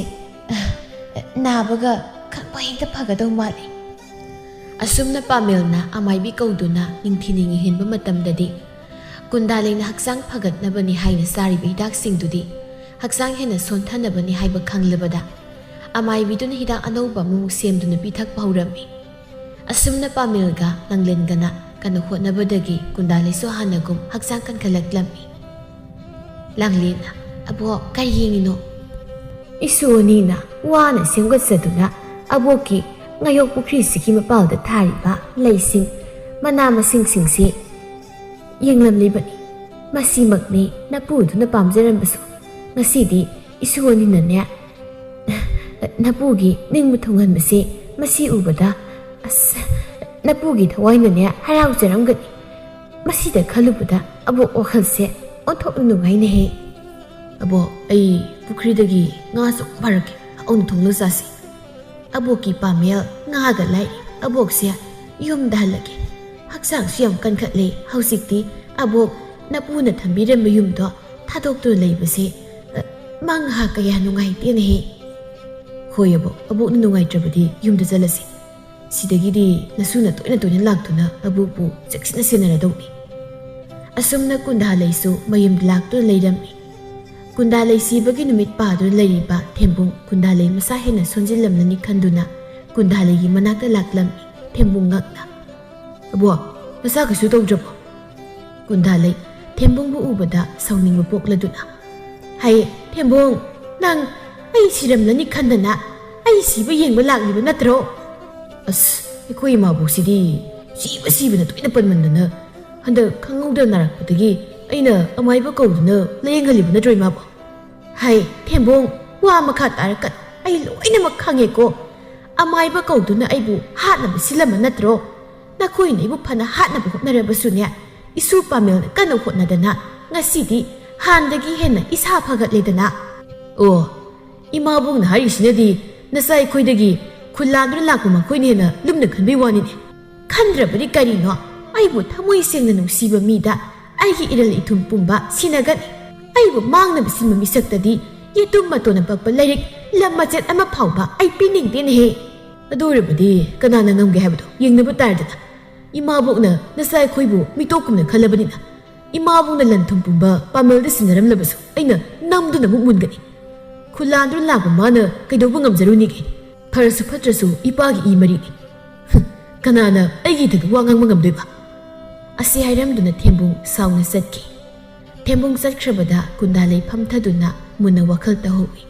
ꯅꯥꯕꯒ ꯈꯪꯕ ꯍꯦꯛꯇ ꯐꯒꯗꯧ ꯃꯥꯜꯂꯤ꯫ ꯑꯁꯨꯝꯅ ꯄꯥꯃꯦꯜꯅ ꯑꯃꯥꯏꯕꯤ ꯀꯧꯗꯨꯅ ꯅꯤꯡꯊꯤꯅꯤꯡꯉꯤ ꯍꯦꯟꯕ ꯃꯇꯝꯗꯗꯤ ꯀꯨꯟꯗꯥꯂꯩꯅ ꯍꯛꯆꯥꯡ ꯐꯒꯠꯅꯕꯅꯤ ꯍꯥꯏꯅ ꯆꯥꯔꯤꯕ ꯍꯤꯗꯥꯛꯁꯤꯡꯗꯨꯗꯤ ꯍꯛꯆꯥꯡ ꯍꯦꯟꯅ ꯁꯣꯟꯊꯅꯕꯅꯤ ꯍꯥꯏꯕ ꯈꯪꯂꯕꯗ ꯑꯃꯥꯏꯕꯤꯗꯨꯅ ꯍꯤꯗꯥꯛ ꯑꯅꯧꯕ ꯑꯃꯨꯛ ꯁꯦꯝꯗꯨꯅ ꯄꯤꯊꯛꯄ ꯍꯧꯔꯝꯃꯤ꯫ ꯑꯁꯨꯝꯅ ꯄꯥꯃꯦꯜꯒ ꯂꯥꯡꯂꯦꯟꯒꯅ ꯀꯟꯅ ꯍꯣꯠꯅꯕꯗꯒꯤ ꯀꯨꯟꯗꯥꯂꯩꯁꯨ ꯍꯥꯟꯅꯒꯨꯝ ꯍꯛꯆꯥꯡ ꯀꯟꯈꯠꯂꯛꯂꯝꯃꯤ꯫ ꯂꯥꯡꯂꯦꯟꯅ ꯑꯕꯣꯛ ꯀꯔꯤ ꯌꯦꯡꯉꯤꯅꯣ? ꯏꯁꯨ ꯑꯅꯤꯅ ꯋꯥꯅ ꯁꯦꯝꯒꯠꯆꯗꯨꯅ ꯑꯕꯣꯛꯀꯤ ꯉꯥꯌꯣꯛ ꯄꯨꯈ꯭ꯔꯤꯁꯤꯒꯤ ꯃꯄꯥꯜꯗ ꯊꯥꯔꯤꯕ ꯂꯩꯁꯤꯡ ꯃꯅꯥ ꯃꯁꯤꯡꯁꯤꯡꯁꯤ ꯌꯦꯡꯂꯝꯂꯤꯕꯅꯤ꯫ ꯃꯁꯤꯃꯛꯅꯤ ꯅꯄꯨꯗꯨꯅ ꯄꯥꯝꯖꯔꯝꯕꯁꯨ ꯉꯁꯤꯗꯤ ꯏꯁꯨ ꯑꯅꯤꯅꯅꯦ Napugi ningbu thongan masi masi ubada as Napugi thawainane harau jaramgani masida khalubada abo okhalse onthok nungai ne he abo ai pukridagi nga so barake on thonglo sasi abo ki pamel nga ga lai abok sia yum dalage haksang siam kan khatle hausikti abo napuna thambire mayum do thadok to leibase mang ha kaya nungai te ne he khoyabo abo nungai trabadi yum da jalasi sidagidi nasuna toina laktuna abubu jaksina senara dawni asumna kunda leisu mayum lakto leirami kunda leisi bagi numit padu leiriba thembung kunda lei masa hena sonjilamnani khanduna kunda leigi manakta laklami thembung ngakna abo masa kasu tawjabo kunda lei thembung bu ubada sawningbu pokladuna hai thembung nang ai siramnani khandana ai siba yengba lakliba natro as ikoi mabu sidi siba na toina panmandana handa khangauda narakpadagi aina amaiba kauduna layengaliba natroi mabu hai thembong wa makha tarakat ai loina makhange ko amaiba kauduna aibu hatna silama natro nakoi naibu phana hatna hotnaraba sunya isu pamel kana hotnadana ngasidi handagi hena isa phagatledana o imabung na harisinadi nasai khoidagi khullandra lakuma khoinena lumna khanbai wani ne khandrabari karino aibu thamoi sengna nungsiba mida aigi iral ithum pumba sinagani aibu mangna bisinma misaktadi yetum matona bakpa lairik lamachet ama phauba ai pining den he adorabadi kanana ngamge habdo yengnabu tardana imabukna nasai khoibu mitokumna khalabani na imabukna lanthum pumba pamelda sinaram labasu aina namduna mukmungani khullandra lakuma na kaidobu ngamjaruni ge Farasu fatrasu ipagi imari kanana aigi daga wangang mangamdoiba asi hairamduna thembung sauna satki thembung satkrabada kundalei phamthaduna muna wakhal tahowi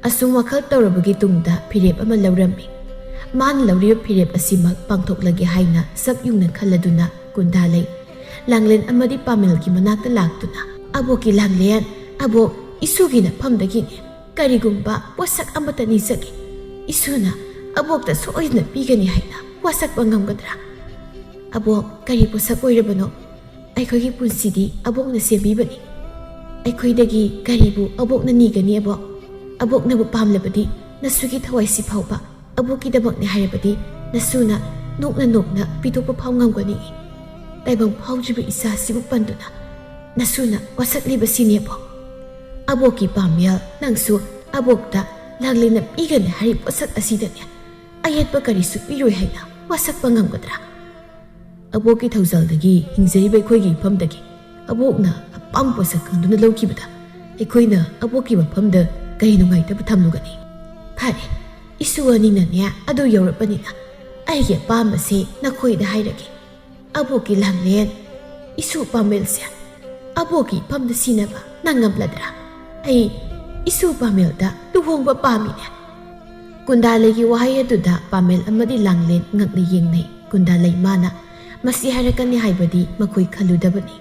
asum wakhal tawrabagi tungda phirep ama laurami man lauri phirep asimak pangthoklagi haina sabyungna khaladuna kundalei langlen amadi pamelgi manakta laktuna aboki langlen abo isugina phamdagi karigumba posak amata nisagi isuna abokta soina pigani haina wasak bangamgadra abok kari posak oirabano aikhogi punsidi abokna sembibani aikhoidagi karibu abokna nigani abokna bu pamlabadi nasugi thawaisi phauba aboki dabakne hairabadi nasuna nokna pitokpa phawngamgani taibang phawjibu isa sibu panduna nasuna wasak libasini aboki pamya nangsu abokta Langlena pigan hari posak asidanya ayat bakari supiroi haina wasak pangamgadra aboki thauzaldagi hingzaribai khoigi phamdagi abokna apam posak kanduna lawkibada ekoina aboki maphamda kai nungai ta thamlugani phare isuani nanya adu yorapani na aige pamase nakhoida hairage aboki langlen isu pamelse aboki phamda sinaba nangamladra ai isu pamel da luhongba pamine kundalegi wahai aduda pamel amadi langlen ngakna yengnai kundalei mana masi harakani haibadi makhoi khaludabani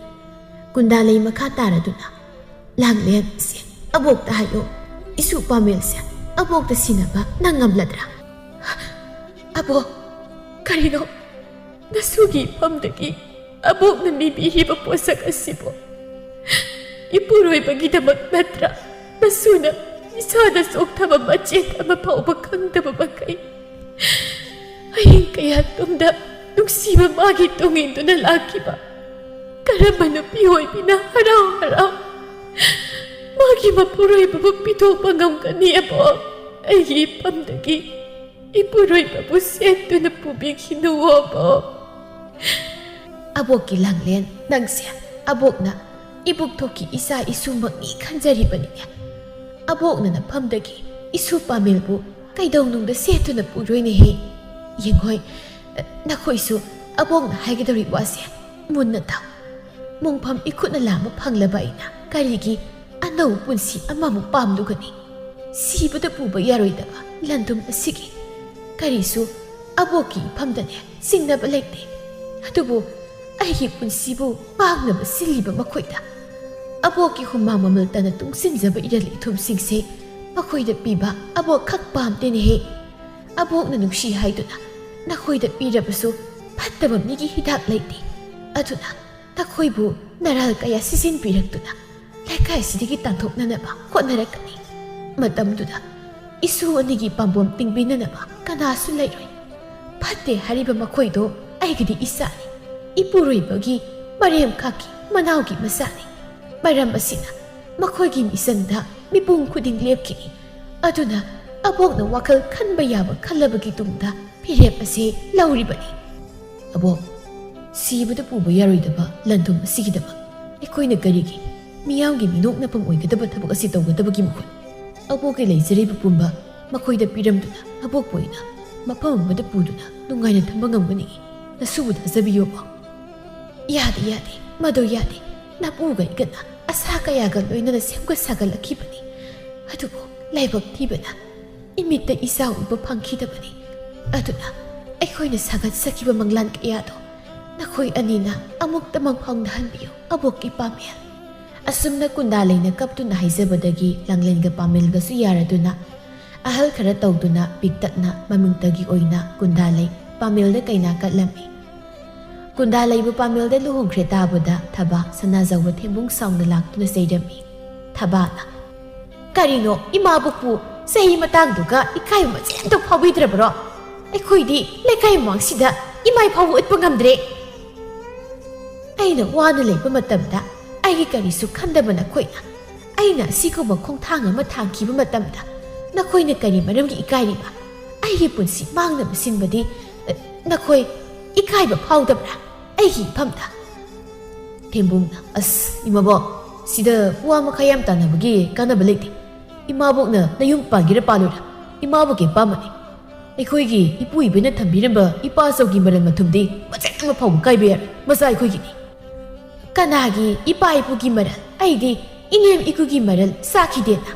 kundalei makha taraduna langlen se abok ta hayo isu pamel se abok ta sinaba nangamladra abo karino nasugi pamdagi abok na mibihib posak asibo ipuroi bagidabak natra Nasuna, isada soktaba macet ama pauba kangdaba bakay. Ayun kaya tumda, nung siba magi tungin to na laki ba. Karamano pihoy pinaharaw-haraw. Magi mapuroy babagpito pangam kaniya po. Ay ipamdagi, ipuroy pabuseto na pubig hinuwa po. Abok kilanglen, nagsya, abok na, ibugtoki isa isumbang ikanjariban niya. Abok na napamdagi isu pamilbu kaidaw nung da seto na puroy ni he yengoy nakoy su abok na haigidari wasi mun na tao mungpam ikut na lama panglabay na karigi anaw punsi amamu pamlugani sibada puba yaroy daga landum asigi karisu aboki pamdane singna balekte atubu aigi punsibu pangnaba siliba makoy da aboki humama malta na tungsinzaba irali itumsingse ꯃꯈꯣꯏꯗ ꯄꯤꯕ ꯑꯕꯣꯛ ꯈꯛ ꯄꯥꯝꯗꯦꯅꯦꯍꯦ ꯑꯕꯣꯛꯅ ꯅꯨꯡꯁꯤ ꯍꯥꯏꯗꯨꯅ ꯅꯈꯣꯏꯗ ꯄꯤꯔꯕꯁꯨ ꯐꯠꯇꯕ ꯃꯤꯒꯤ ꯍꯤꯗꯥꯛ ꯂꯩꯇꯦ ꯑꯗꯨꯅ ꯅꯈꯣꯏꯕꯨ ꯅꯔꯥꯜ ꯀꯌꯥ ꯁꯤꯖꯤꯟꯕꯤꯔꯛꯇꯨꯅ ꯂꯩꯀꯥꯏꯁꯤꯗꯒꯤ ꯇꯥꯟꯊꯣꯛꯅꯅꯕ ꯍꯣꯠꯅꯔꯛꯀꯅꯤ ꯃꯇꯝꯗꯨꯗ ꯏꯁꯨ ꯑꯅꯤꯒꯤ ꯄꯥꯝꯕꯣꯝ ꯇꯤꯡꯕꯤꯅꯅꯕ ꯀꯅꯥꯁꯨ ꯂꯩꯔꯣꯏ ꯐꯠꯇꯦ ꯍꯥꯏꯔꯤꯕ ꯃꯈꯣꯏꯗꯣ ꯑꯩꯒꯤꯗꯤ ꯏꯆꯥꯅꯤ ꯏꯄꯨꯔꯣꯏꯕꯒꯤ ꯃꯔꯦꯝꯈꯥꯛꯀꯤ ꯃꯅꯥꯎꯒꯤ ꯃꯆꯥꯅꯤ ꯃꯔꯝ ꯑꯁꯤꯅ ꯃꯈꯣꯏꯒꯤ ꯃꯤꯆꯪꯗ ꯃꯤꯄꯨꯝ ꯈꯨꯗꯤꯡ ꯂꯦꯞꯈꯤꯅꯤ ꯑꯗꯨꯅ ꯑꯕꯣꯛꯅ ꯋꯥꯈꯜ ꯈꯟꯕ ꯌꯥꯕ ꯈꯜꯂꯕꯒꯤ ꯇꯨꯡꯗ ꯐꯤꯔꯦꯞ ꯑꯁꯤ ꯂꯧꯔꯤꯕꯅꯤ ꯑꯕꯣꯛ ꯁꯤꯕꯗ ꯄꯨꯕ ꯌꯥꯔꯣꯏꯗꯕ ꯂꯟꯊꯨꯝ ꯑꯁꯤꯒꯤꯗꯃꯛ ꯑꯩꯈꯣꯏꯅ ꯀꯔꯤꯒꯤ ꯃꯤꯌꯥꯝꯒꯤ ꯃꯤꯅꯣꯛꯅꯐꯝ ꯑꯣꯏꯒꯗꯕ ꯊꯕꯛ ꯑꯁꯤ ꯇꯧꯒꯗꯕꯒꯤ ꯃꯈꯣꯏ ꯑꯕꯣꯛꯀꯤ ꯂꯩꯖꯔꯤꯕ ꯄꯨꯝꯕ ꯃꯈꯣꯏꯗ ꯄꯤꯔꯝꯗꯨꯅ ꯑꯕꯣꯛꯄꯨ ꯑꯣꯏꯅ ꯃꯐꯝ ꯑꯃꯗ ꯄꯨꯗꯨꯅ ꯅꯨꯡꯉꯥꯏꯅ ꯊꯝꯕ ꯉꯝꯒꯅꯤ ꯅꯁꯨꯕꯨ ꯊꯥꯖꯕꯤꯌꯣꯕ ꯌꯥꯗꯦ ꯌꯥꯗꯦ ꯃꯗꯨ ꯌꯥꯗꯦ ꯅꯄꯨꯒ ꯑꯩꯒꯅ ꯑꯁꯥ ꯀꯌꯥꯒ ꯂꯣꯏꯅꯅ ꯁꯦꯝꯒꯠ ꯁꯥꯒꯠꯂꯛꯈꯤꯕꯅꯤ ꯑꯗꯨꯕꯨ ꯂꯥꯏꯕꯛ ꯊꯤꯕꯅ ꯏꯃꯤꯠꯇ ꯏꯆꯥ ꯎꯕ ꯐꯪꯈꯤꯗꯕꯅꯤ ꯑꯗꯨꯅ ꯑꯩꯈꯣꯏꯅ ꯁꯥꯒꯠꯆꯈꯤꯕ ꯃꯪꯂꯥꯟ ꯀꯌꯥꯗꯣ ꯅꯈꯣꯏ ꯑꯅꯤꯅ ꯑꯃꯨꯛꯇ ꯃꯪꯐꯥꯎꯅꯍꯟꯕꯤꯌꯨ ꯑꯕꯣꯛꯀꯤ ꯄꯥꯃꯦꯜ ꯑꯁꯨꯝꯅ ꯀꯨꯟꯗꯥꯂꯩꯅ ꯀꯞꯇꯨꯅ ꯍꯥꯏꯖꯕꯗꯒꯤ ꯂꯥꯡꯂꯦꯟꯒ ꯄꯥꯃꯦꯜꯒꯁꯨ ꯌꯥꯔꯗꯨꯅ ꯑꯍꯜ ꯈꯔ ꯇꯧꯗꯨꯅ ꯄꯤꯛꯇꯛꯅ ꯃꯃꯤꯡꯇꯒꯤ ꯑꯣꯏꯅ ꯀꯨꯟꯗꯥꯂꯩ ꯄꯥꯃꯦꯜꯗ ꯀꯩꯅꯥ ꯀꯠꯂꯝꯃꯤ ꯀꯨꯟꯗꯥꯂꯩꯕꯨ ꯄꯥꯃꯦꯜꯗ ꯂꯨꯍꯣꯡꯈ꯭ꯔꯦ ꯇꯥꯕꯗ ꯊꯕꯥ ꯁꯅꯥꯖꯧꯕ ꯊꯦꯝꯕꯨꯡ ꯁꯥꯎꯅ ꯂꯥꯛꯇꯨꯅ ꯆꯩꯔꯝꯃꯤ ꯊꯕꯥꯅ ꯀꯔꯤꯅꯣ ꯏꯃꯥꯕꯨꯛꯄꯨ ꯆꯍꯤ ꯃꯇꯥꯡꯗꯨꯒ ꯏꯀꯥꯏꯕ ꯃꯆꯦꯝꯇ ꯐꯥꯎꯕꯤꯗ꯭ꯔꯕꯔꯣ ꯑꯩꯈꯣꯏꯗꯤ ꯂꯩꯀꯥꯏ ꯃꯃꯥꯡꯁꯤꯗ ꯏꯃꯥꯏ ꯐꯥꯎꯕ ꯎꯠꯄ ꯉꯝꯗ꯭ꯔꯦ ꯑꯩꯅ ꯋꯥꯅ ꯂꯩꯕ ꯃꯇꯝꯗ ꯑꯩꯒꯤ ꯀꯔꯤꯁꯨ ꯈꯟꯗꯕ ꯅꯈꯣꯏꯅ ꯑꯩꯅ ꯑꯁꯤꯒꯨꯝꯕ ꯈꯣꯡꯊꯥꯡ ꯑꯃ ꯊꯥꯡꯈꯤꯕ ꯃꯇꯝꯗ ꯅꯈꯣꯏꯅ ꯀꯔꯤ ꯃꯔꯝꯒꯤ ꯏꯀꯥꯏꯔꯤꯕ ꯑꯩꯒꯤ ꯄꯨꯟꯁꯤ ꯃꯥꯡꯅꯕ ꯁꯤꯟꯕꯗꯤ ꯅꯈꯣꯏ ꯏꯀꯥꯏꯕ ꯐꯥꯎꯗꯕ꯭ꯔꯥ ꯑꯩꯒꯤ ꯏꯐꯝꯗ ꯊꯦꯝꯕꯨꯡꯅ ꯑꯁ ꯏꯃꯥꯕꯣꯛ ꯁꯤꯗ ꯋꯥ ꯃꯈꯥ ꯌꯥꯝ ꯇꯥꯟꯅꯕꯒꯤ ꯀꯥꯟꯅꯕ ꯂꯩꯇꯦ ꯏꯃꯥꯕꯣꯛꯅ ꯅꯌꯨꯝ ꯄꯥꯟꯒꯦꯔꯥ ꯄꯥꯜꯂꯣꯏꯔꯥ ꯏꯃꯥꯕꯣꯛꯀꯤ ꯑꯄꯥꯝꯕꯅꯤ ꯑꯩꯈꯣꯏꯒꯤ ꯏꯄꯨ ꯏꯕꯅ ꯊꯝꯕꯤꯔꯝꯕ ꯏꯄꯥꯆꯧꯒꯤ ꯃꯔꯜ ꯃꯊꯨꯝꯗꯤ ꯃꯆꯦꯠ ꯑꯃ ꯐꯥꯎꯕ ꯀꯥꯏꯕ ꯌꯥꯔꯣꯏ ꯃꯆꯥ ꯑꯩꯈꯣꯏꯒꯤꯅꯤ ꯀꯅꯥꯒꯤ ꯏꯄꯥ ꯏꯄꯨꯒꯤ ꯃꯔꯜ ꯑꯩꯗꯤ ꯏꯅꯦꯝ ꯏꯀꯨꯒꯤ ꯃꯔꯜ ꯆꯥꯈꯤꯗꯦꯅ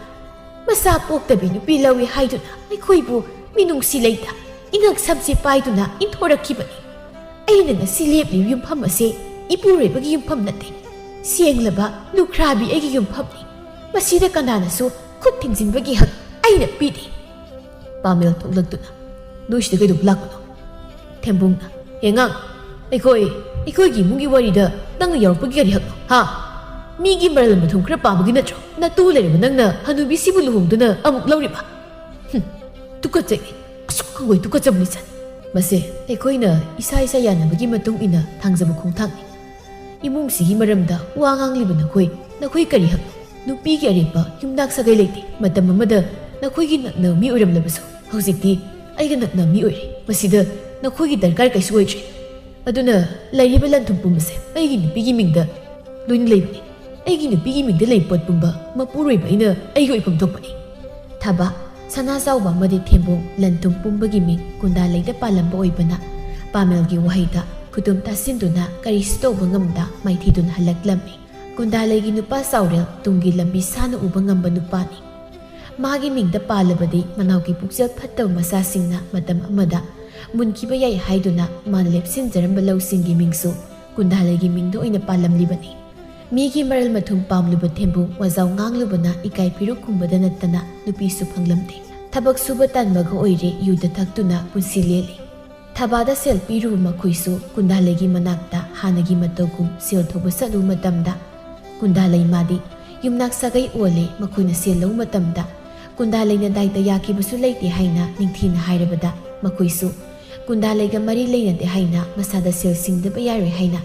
ꯃꯆꯥ ꯄꯣꯛꯇꯕꯤ ꯅꯨꯄꯤ ꯂꯧꯏ ꯍꯥꯏꯗꯨꯅ ꯑꯩꯈꯣꯏꯕꯨ ꯃꯤꯅꯨꯡꯁꯤ ꯂꯩꯇ ꯏꯉꯛ ꯁꯝꯆꯦꯠ ꯄꯥꯏꯗꯨꯅ ꯏꯟꯊꯣꯔꯛꯈꯤꯕꯅꯤ ꯑꯩꯅ ꯉꯁꯤ ꯂꯦꯞꯂꯤꯕ ꯌꯨꯝꯐꯝ ꯑꯁꯤ ꯏꯄꯨꯔꯣꯏꯕꯒꯤ ꯌꯨꯝꯐꯝ ꯅꯠꯇꯦ ꯁꯦꯡꯂꯕ ꯂꯨꯈ꯭ꯔꯥꯕꯤ ꯑꯩꯒꯤ ꯌꯨꯝꯐꯝꯅꯤ ꯃꯁꯤꯗ ꯀꯅꯥꯅꯁꯨ ꯈꯨꯠ ꯊꯤꯡꯖꯤꯟꯕꯒꯤ ꯍꯛ ꯑꯩꯅ ꯄꯤꯗꯦ ꯄꯥꯃꯦꯜ ꯊꯣꯛꯂꯛꯇꯨꯅ ꯅꯣꯏꯁꯤꯗ ꯀꯩꯗꯧꯕ ꯂꯥꯛꯄꯅꯣ ꯊꯦꯝꯕꯨꯡꯅ ꯍꯦꯉꯥꯡ ꯑꯩꯈꯣꯏꯒꯤ ꯏꯃꯨꯡꯒꯤ ꯋꯥꯔꯤꯗ ꯅꯪꯅ ꯌꯥꯎꯔꯛꯄꯒꯤ ꯀꯔꯤ ꯍꯛꯅꯣ ꯍꯥ ꯃꯤꯒꯤ ꯃꯔꯜ ꯃꯊꯨꯝ ꯈꯔ ꯄꯥꯝꯕꯒꯤ ꯅꯠꯇ꯭ꯔꯣ ꯅꯇꯨ ꯂꯩꯔꯕ ꯅꯪꯅ ꯍꯅꯨꯕꯤꯁꯤꯕꯨ ꯂꯨꯍꯣꯡꯗꯨꯅ ꯑꯃꯨꯛ ꯂꯧꯔꯤꯕ ꯇꯨꯀꯠꯆꯩ ꯑꯁꯨꯛ ꯍꯪꯒꯣꯏ ꯇꯨꯀꯠꯆꯕꯅꯤ ꯆꯟ ꯃꯁꯦ ꯑꯩꯈꯣꯏꯅ ꯏꯁꯥ ꯌꯥꯅꯕꯒꯤ ꯃꯇꯨꯡ ꯏꯟꯅ ꯊꯥꯡꯖꯕ ꯈꯣꯡꯊꯥꯡꯅꯤ ꯏꯃꯨꯡꯁꯤꯒꯤ ꯃꯔꯝꯗ ꯋꯥ ꯉꯥꯡꯂꯤꯕ ꯅꯈꯣꯏ ꯀꯔꯤ ꯍꯛꯅꯣ ꯅꯨꯄꯤꯒꯤ ꯑꯔꯦꯞꯄ ꯌꯨꯝꯅꯥꯛ ꯁꯥꯒꯩ ꯂꯩꯇꯦ ꯃꯇꯝ ꯑꯃꯗ ꯅꯈꯣꯏꯒꯤ ꯅꯛꯅꯕ ꯃꯤ ꯑꯣꯏꯔꯝꯂꯕꯁꯨ ꯍꯧꯖꯤꯛꯇꯤ ꯑꯩꯒ ꯅꯛꯅꯕ ꯃꯤ ꯑꯣꯏꯔꯦ ꯃꯁꯤꯗ ꯅꯈꯣꯏꯒꯤ ꯗꯔꯀꯥꯔ ꯀꯩꯁꯨ ꯑꯣꯏꯗ꯭ꯔꯦ ꯑꯗꯨꯅ ꯂꯩꯔꯤꯕ ꯂꯟꯊꯨꯝ ꯄꯨꯝꯕꯁꯦ ꯑꯩꯒꯤ ꯅꯨꯄꯤꯒꯤ ꯃꯤꯡꯗ ꯂꯣꯏꯅ ꯂꯩꯕꯅꯤ ꯑꯩꯒꯤ ꯅꯨꯄꯤꯒꯤ ꯃꯤꯡꯗ ꯂꯩꯕ ꯄꯣꯠ ꯄꯨꯝꯕ ꯃꯄꯨꯔꯣꯏꯕ ꯑꯩꯅ ꯑꯩꯒꯤ ꯑꯣꯏꯐꯝ ꯊꯣꯛꯄꯅꯤ ꯊꯕꯥ ꯁꯅꯥꯆꯥꯎꯕ ꯑꯃꯗꯤ ꯊꯦꯝꯕꯨꯡ ꯂꯟꯊꯨꯝ ꯄꯨꯝꯕꯒꯤ ꯃꯤꯡ ꯀꯨꯟꯗꯥꯂꯩꯗ ꯄꯥꯜꯂꯝꯕ ꯑꯣꯏꯕꯅ ꯄꯥꯃꯦꯜꯒꯤ ꯋꯥꯍꯩꯗ ꯈꯨꯗꯨꯝ ꯇꯥꯁꯤꯟꯗꯨꯅ ꯀꯔꯤꯁꯨ ꯇꯧꯕ ꯉꯝꯗ ꯃꯥꯏꯊꯤꯗꯨꯅ ꯍꯜꯂꯛꯂꯝꯃꯤ ꯀꯨꯟꯗꯥꯂꯩꯒꯤ ꯅꯨꯄꯥ ꯆꯥꯎꯔꯦꯜ ꯇꯨꯡꯒꯤ ꯂꯝꯕꯤ ꯁꯥꯅ ꯎꯕ ꯉꯝꯕ ꯅꯨꯄꯥꯅꯤ ꯃꯥꯒꯤ ꯃꯤꯡꯗ ꯄꯥꯜꯂꯕꯗꯤ ꯃꯅꯥꯎꯒꯤ ꯄꯨꯛꯆꯦꯜ ꯐꯠꯇꯕ ꯃꯆꯥꯁꯤꯡꯅ ꯃꯇꯝ ꯑꯃꯗ ꯃꯨꯟꯈꯤꯕ ꯌꯥꯏ ꯍꯥꯏꯗꯨꯅ ꯃꯥꯅ ꯂꯦꯞꯁꯤꯟꯖꯔꯝꯕ ꯂꯧꯁꯤꯡꯒꯤ ꯃꯤꯡꯁꯨ ꯀꯨꯟꯗꯥꯂꯩꯒꯤ ꯃꯤꯡꯗ ꯑꯣꯏꯅ ꯄꯥꯜꯂꯝꯂꯤꯕꯅꯤ ꯃꯤꯒꯤ ꯃꯔꯜ ꯃꯊꯨꯝ ꯄꯥꯝꯂꯨꯕ ꯊꯦꯝꯕꯨꯡ ꯋꯥꯖꯥꯎ ꯉꯥꯡꯂꯨꯕꯅ ꯏꯀꯥꯏ ꯐꯤꯔꯨꯛ ꯈꯨꯝꯕꯗ ꯅꯠꯇꯅ ꯅꯨꯄꯤꯁꯨ ꯐꯪꯂꯝꯗꯦ ꯊꯕꯛ ꯁꯨꯕ ꯇꯟꯕꯒ ꯑꯣꯏꯔꯦ ꯌꯨꯗ ꯊꯛꯇꯨꯅ ꯄꯨꯟꯁꯤ ꯂꯦꯜꯂꯤ ꯊꯕꯥꯗ ꯁꯦꯜ ꯄꯤꯔꯨꯕ ꯃꯈꯣꯏꯁꯨ ꯀꯨꯟꯗꯥꯂꯩꯒꯤ ꯃꯅꯥꯛꯇ ꯍꯥꯟꯅꯒꯤ ꯃꯇꯧꯒꯨꯝ ꯁꯦꯜ ꯊꯧꯕ ꯆꯠꯂꯨꯕ ꯃꯇꯝꯗ ꯀꯨꯟꯗꯥꯂꯩ ꯃꯥꯗꯤ ꯌꯨꯝꯅꯥꯛ ꯁꯥꯒꯩ ꯑꯣꯜꯂꯦ ꯃꯈꯣꯏꯅ ꯁꯦꯜ ꯂꯧꯕ ꯃꯇꯝꯗ ꯀꯨꯟꯗꯥꯂꯩꯅ ꯗꯥꯏꯇ ꯌꯥꯈꯤꯕꯁꯨ ꯂꯩꯇꯦ ꯍꯥꯏꯅ ꯅꯤꯡꯊꯤꯅ ꯍꯥꯏꯔꯕꯗ ꯃꯈꯣꯏꯁꯨ ꯀꯨꯟꯗꯥꯂꯩꯒ ꯃꯔꯤ ꯂꯩꯅꯗꯦ ꯍꯥꯏꯅ ꯃꯁꯥꯗ ꯁꯦꯜ ꯁꯤꯡꯗꯕ ꯌꯥꯔꯣꯏ ꯍꯥꯏꯅ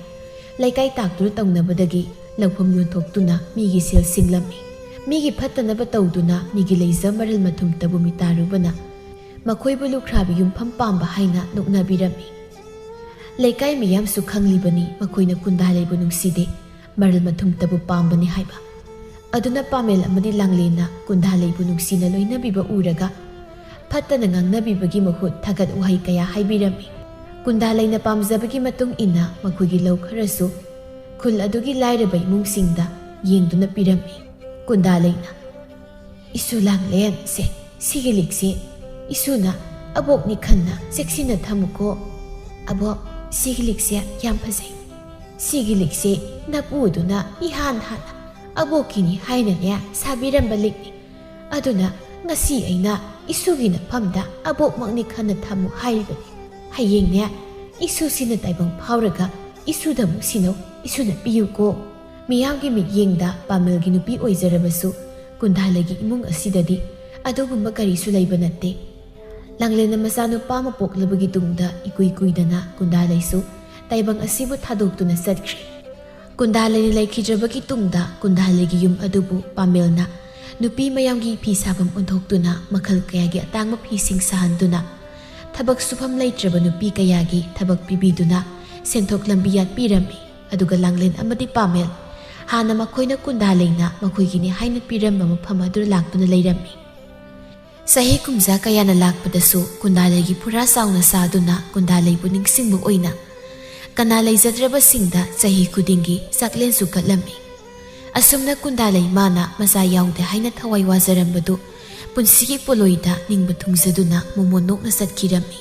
ꯂꯩꯀꯥꯏ ꯇꯥꯛꯇꯨꯅ ꯇꯧꯅꯕꯗꯒꯤ ꯂꯧꯐꯝ ꯌꯣꯟꯊꯣꯛꯇꯨꯅ ꯃꯤꯒꯤ ꯁꯦꯜ ꯁꯤꯡꯂꯝꯃꯤ ꯃꯤꯒꯤ ꯐꯠꯇꯅꯕ ꯇꯧꯗꯨꯅ ꯃꯤꯒꯤ ꯂꯩꯖ ꯃꯔꯜ ꯃꯊꯨꯝꯇꯕꯨ ꯃꯤꯇꯥꯔꯨꯕꯅ ꯃꯈꯣꯏꯕꯨ ꯂꯨꯈ꯭ꯔꯥꯕꯤ ꯌꯨꯝꯐꯝ ꯄꯥꯝꯕ ꯍꯥꯏꯅ ꯅꯣꯛꯅꯕꯤꯔꯝꯃꯤ ꯂꯩꯀꯥꯏ ꯃꯤꯌꯥꯝꯁꯨ ꯈꯪꯂꯤꯕꯅꯤ ꯃꯈꯣꯏꯅ ꯀꯨꯟꯗꯥꯂꯩꯕꯨ ꯅꯨꯡꯁꯤꯗꯦ ꯃꯔꯜ ꯃꯊꯨꯝꯇꯕꯨ ꯄꯥꯝꯕꯅꯤ ꯍꯥꯏꯕ ꯑꯗꯨꯅ ꯄꯥꯃꯦꯜ ꯑꯃꯗꯤ ꯂꯥꯡꯂꯦꯟꯅ ꯀꯨꯟꯗꯥꯂꯩꯕꯨ ꯅꯨꯡꯁꯤꯅ ꯂꯣꯏꯅꯕꯤꯕ ꯎꯔꯒ ꯐꯠꯇꯅ ꯉꯥꯡꯅꯕꯤꯕꯒꯤ ꯃꯍꯨꯠ ꯊꯥꯒꯠ ꯋꯥꯍꯩ ꯀꯌꯥ ꯍꯥꯏꯕꯤꯔꯝꯃꯤ ꯀꯨꯟꯗꯥꯂꯩꯅ ꯄꯥꯝꯖꯕꯒꯤ ꯃꯇꯨꯡ ꯏꯟꯅ ꯃꯈꯣꯏꯒꯤ ꯂꯧ ꯈꯔꯁꯨ ꯈꯨꯜ ꯑꯗꯨꯒꯤ ꯂꯥꯏꯔꯕ ꯏꯃꯨꯡꯁꯤꯡꯗ ꯌꯦꯡꯗꯨꯅ ꯄꯤꯔꯝꯃꯤ ꯀꯨꯟꯗꯥꯂꯩꯅ ꯏꯁꯨ ꯂꯥꯡꯂꯦꯟ ꯁꯤꯒꯤ ꯂꯤꯛꯁꯤ ꯏꯁꯨꯅ ꯑꯕꯣꯛꯅꯤ ꯈꯟꯅ ꯆꯦꯛꯁꯤꯟꯅ ꯊꯝꯃꯨꯀꯣ ꯑꯕꯣꯛ ꯁꯤꯒꯤ ꯂꯤꯛꯁꯦ ꯌꯥꯝ ꯐꯖꯩ ꯁꯤꯒꯤ ꯂꯤꯛꯁꯦ ꯅꯄꯨꯗꯨꯅ ꯏꯍꯥꯟ ꯍꯥꯟꯅ ꯑꯕꯣꯛꯀꯤꯅꯤ ꯍꯥꯏꯅꯅꯦ ꯁꯥꯕꯤꯔꯝꯕ ꯂꯤꯛꯅꯤ ꯑꯗꯨꯅ ngasi aina isugi na phamda abok makni khana thamu hairibani hayeng ne isu sina taibang phawraga isu da mu sino isu na piyu ko miyam gi mi yengda pamel gi nupi oizarabasu kundhalagi imung asidadi adugumba karisu leiba natte langlena masanu pama poklabagi tungda ikui kuidana kundhalaisu taibang asibu thadoktuna satkre kundhalani laikhijabagi tungda kundhalagi yum adubu pamelna nupi mayamgi phi sabam onthokduna makhal kayagi atangma phising sahanduna thabak sufam leitraba nupi kayagi thabak pibiduna senthok lambiyat pirami aduga langlen amadi pamel hana makhoina kundhalaina makhoigini haina piramba mafam adur laktuna leirami sahi kumza kayana lakpadasu kundhalagi pura sauna saduna kundhalaibu ningsingbu oina kana leijadraba singda sahi kudingi saklen sukatlami asumna kundhalai mana masa yaude haina thawai wajarambadu punsigi poloida ningba thungsaduna momonok na satkirami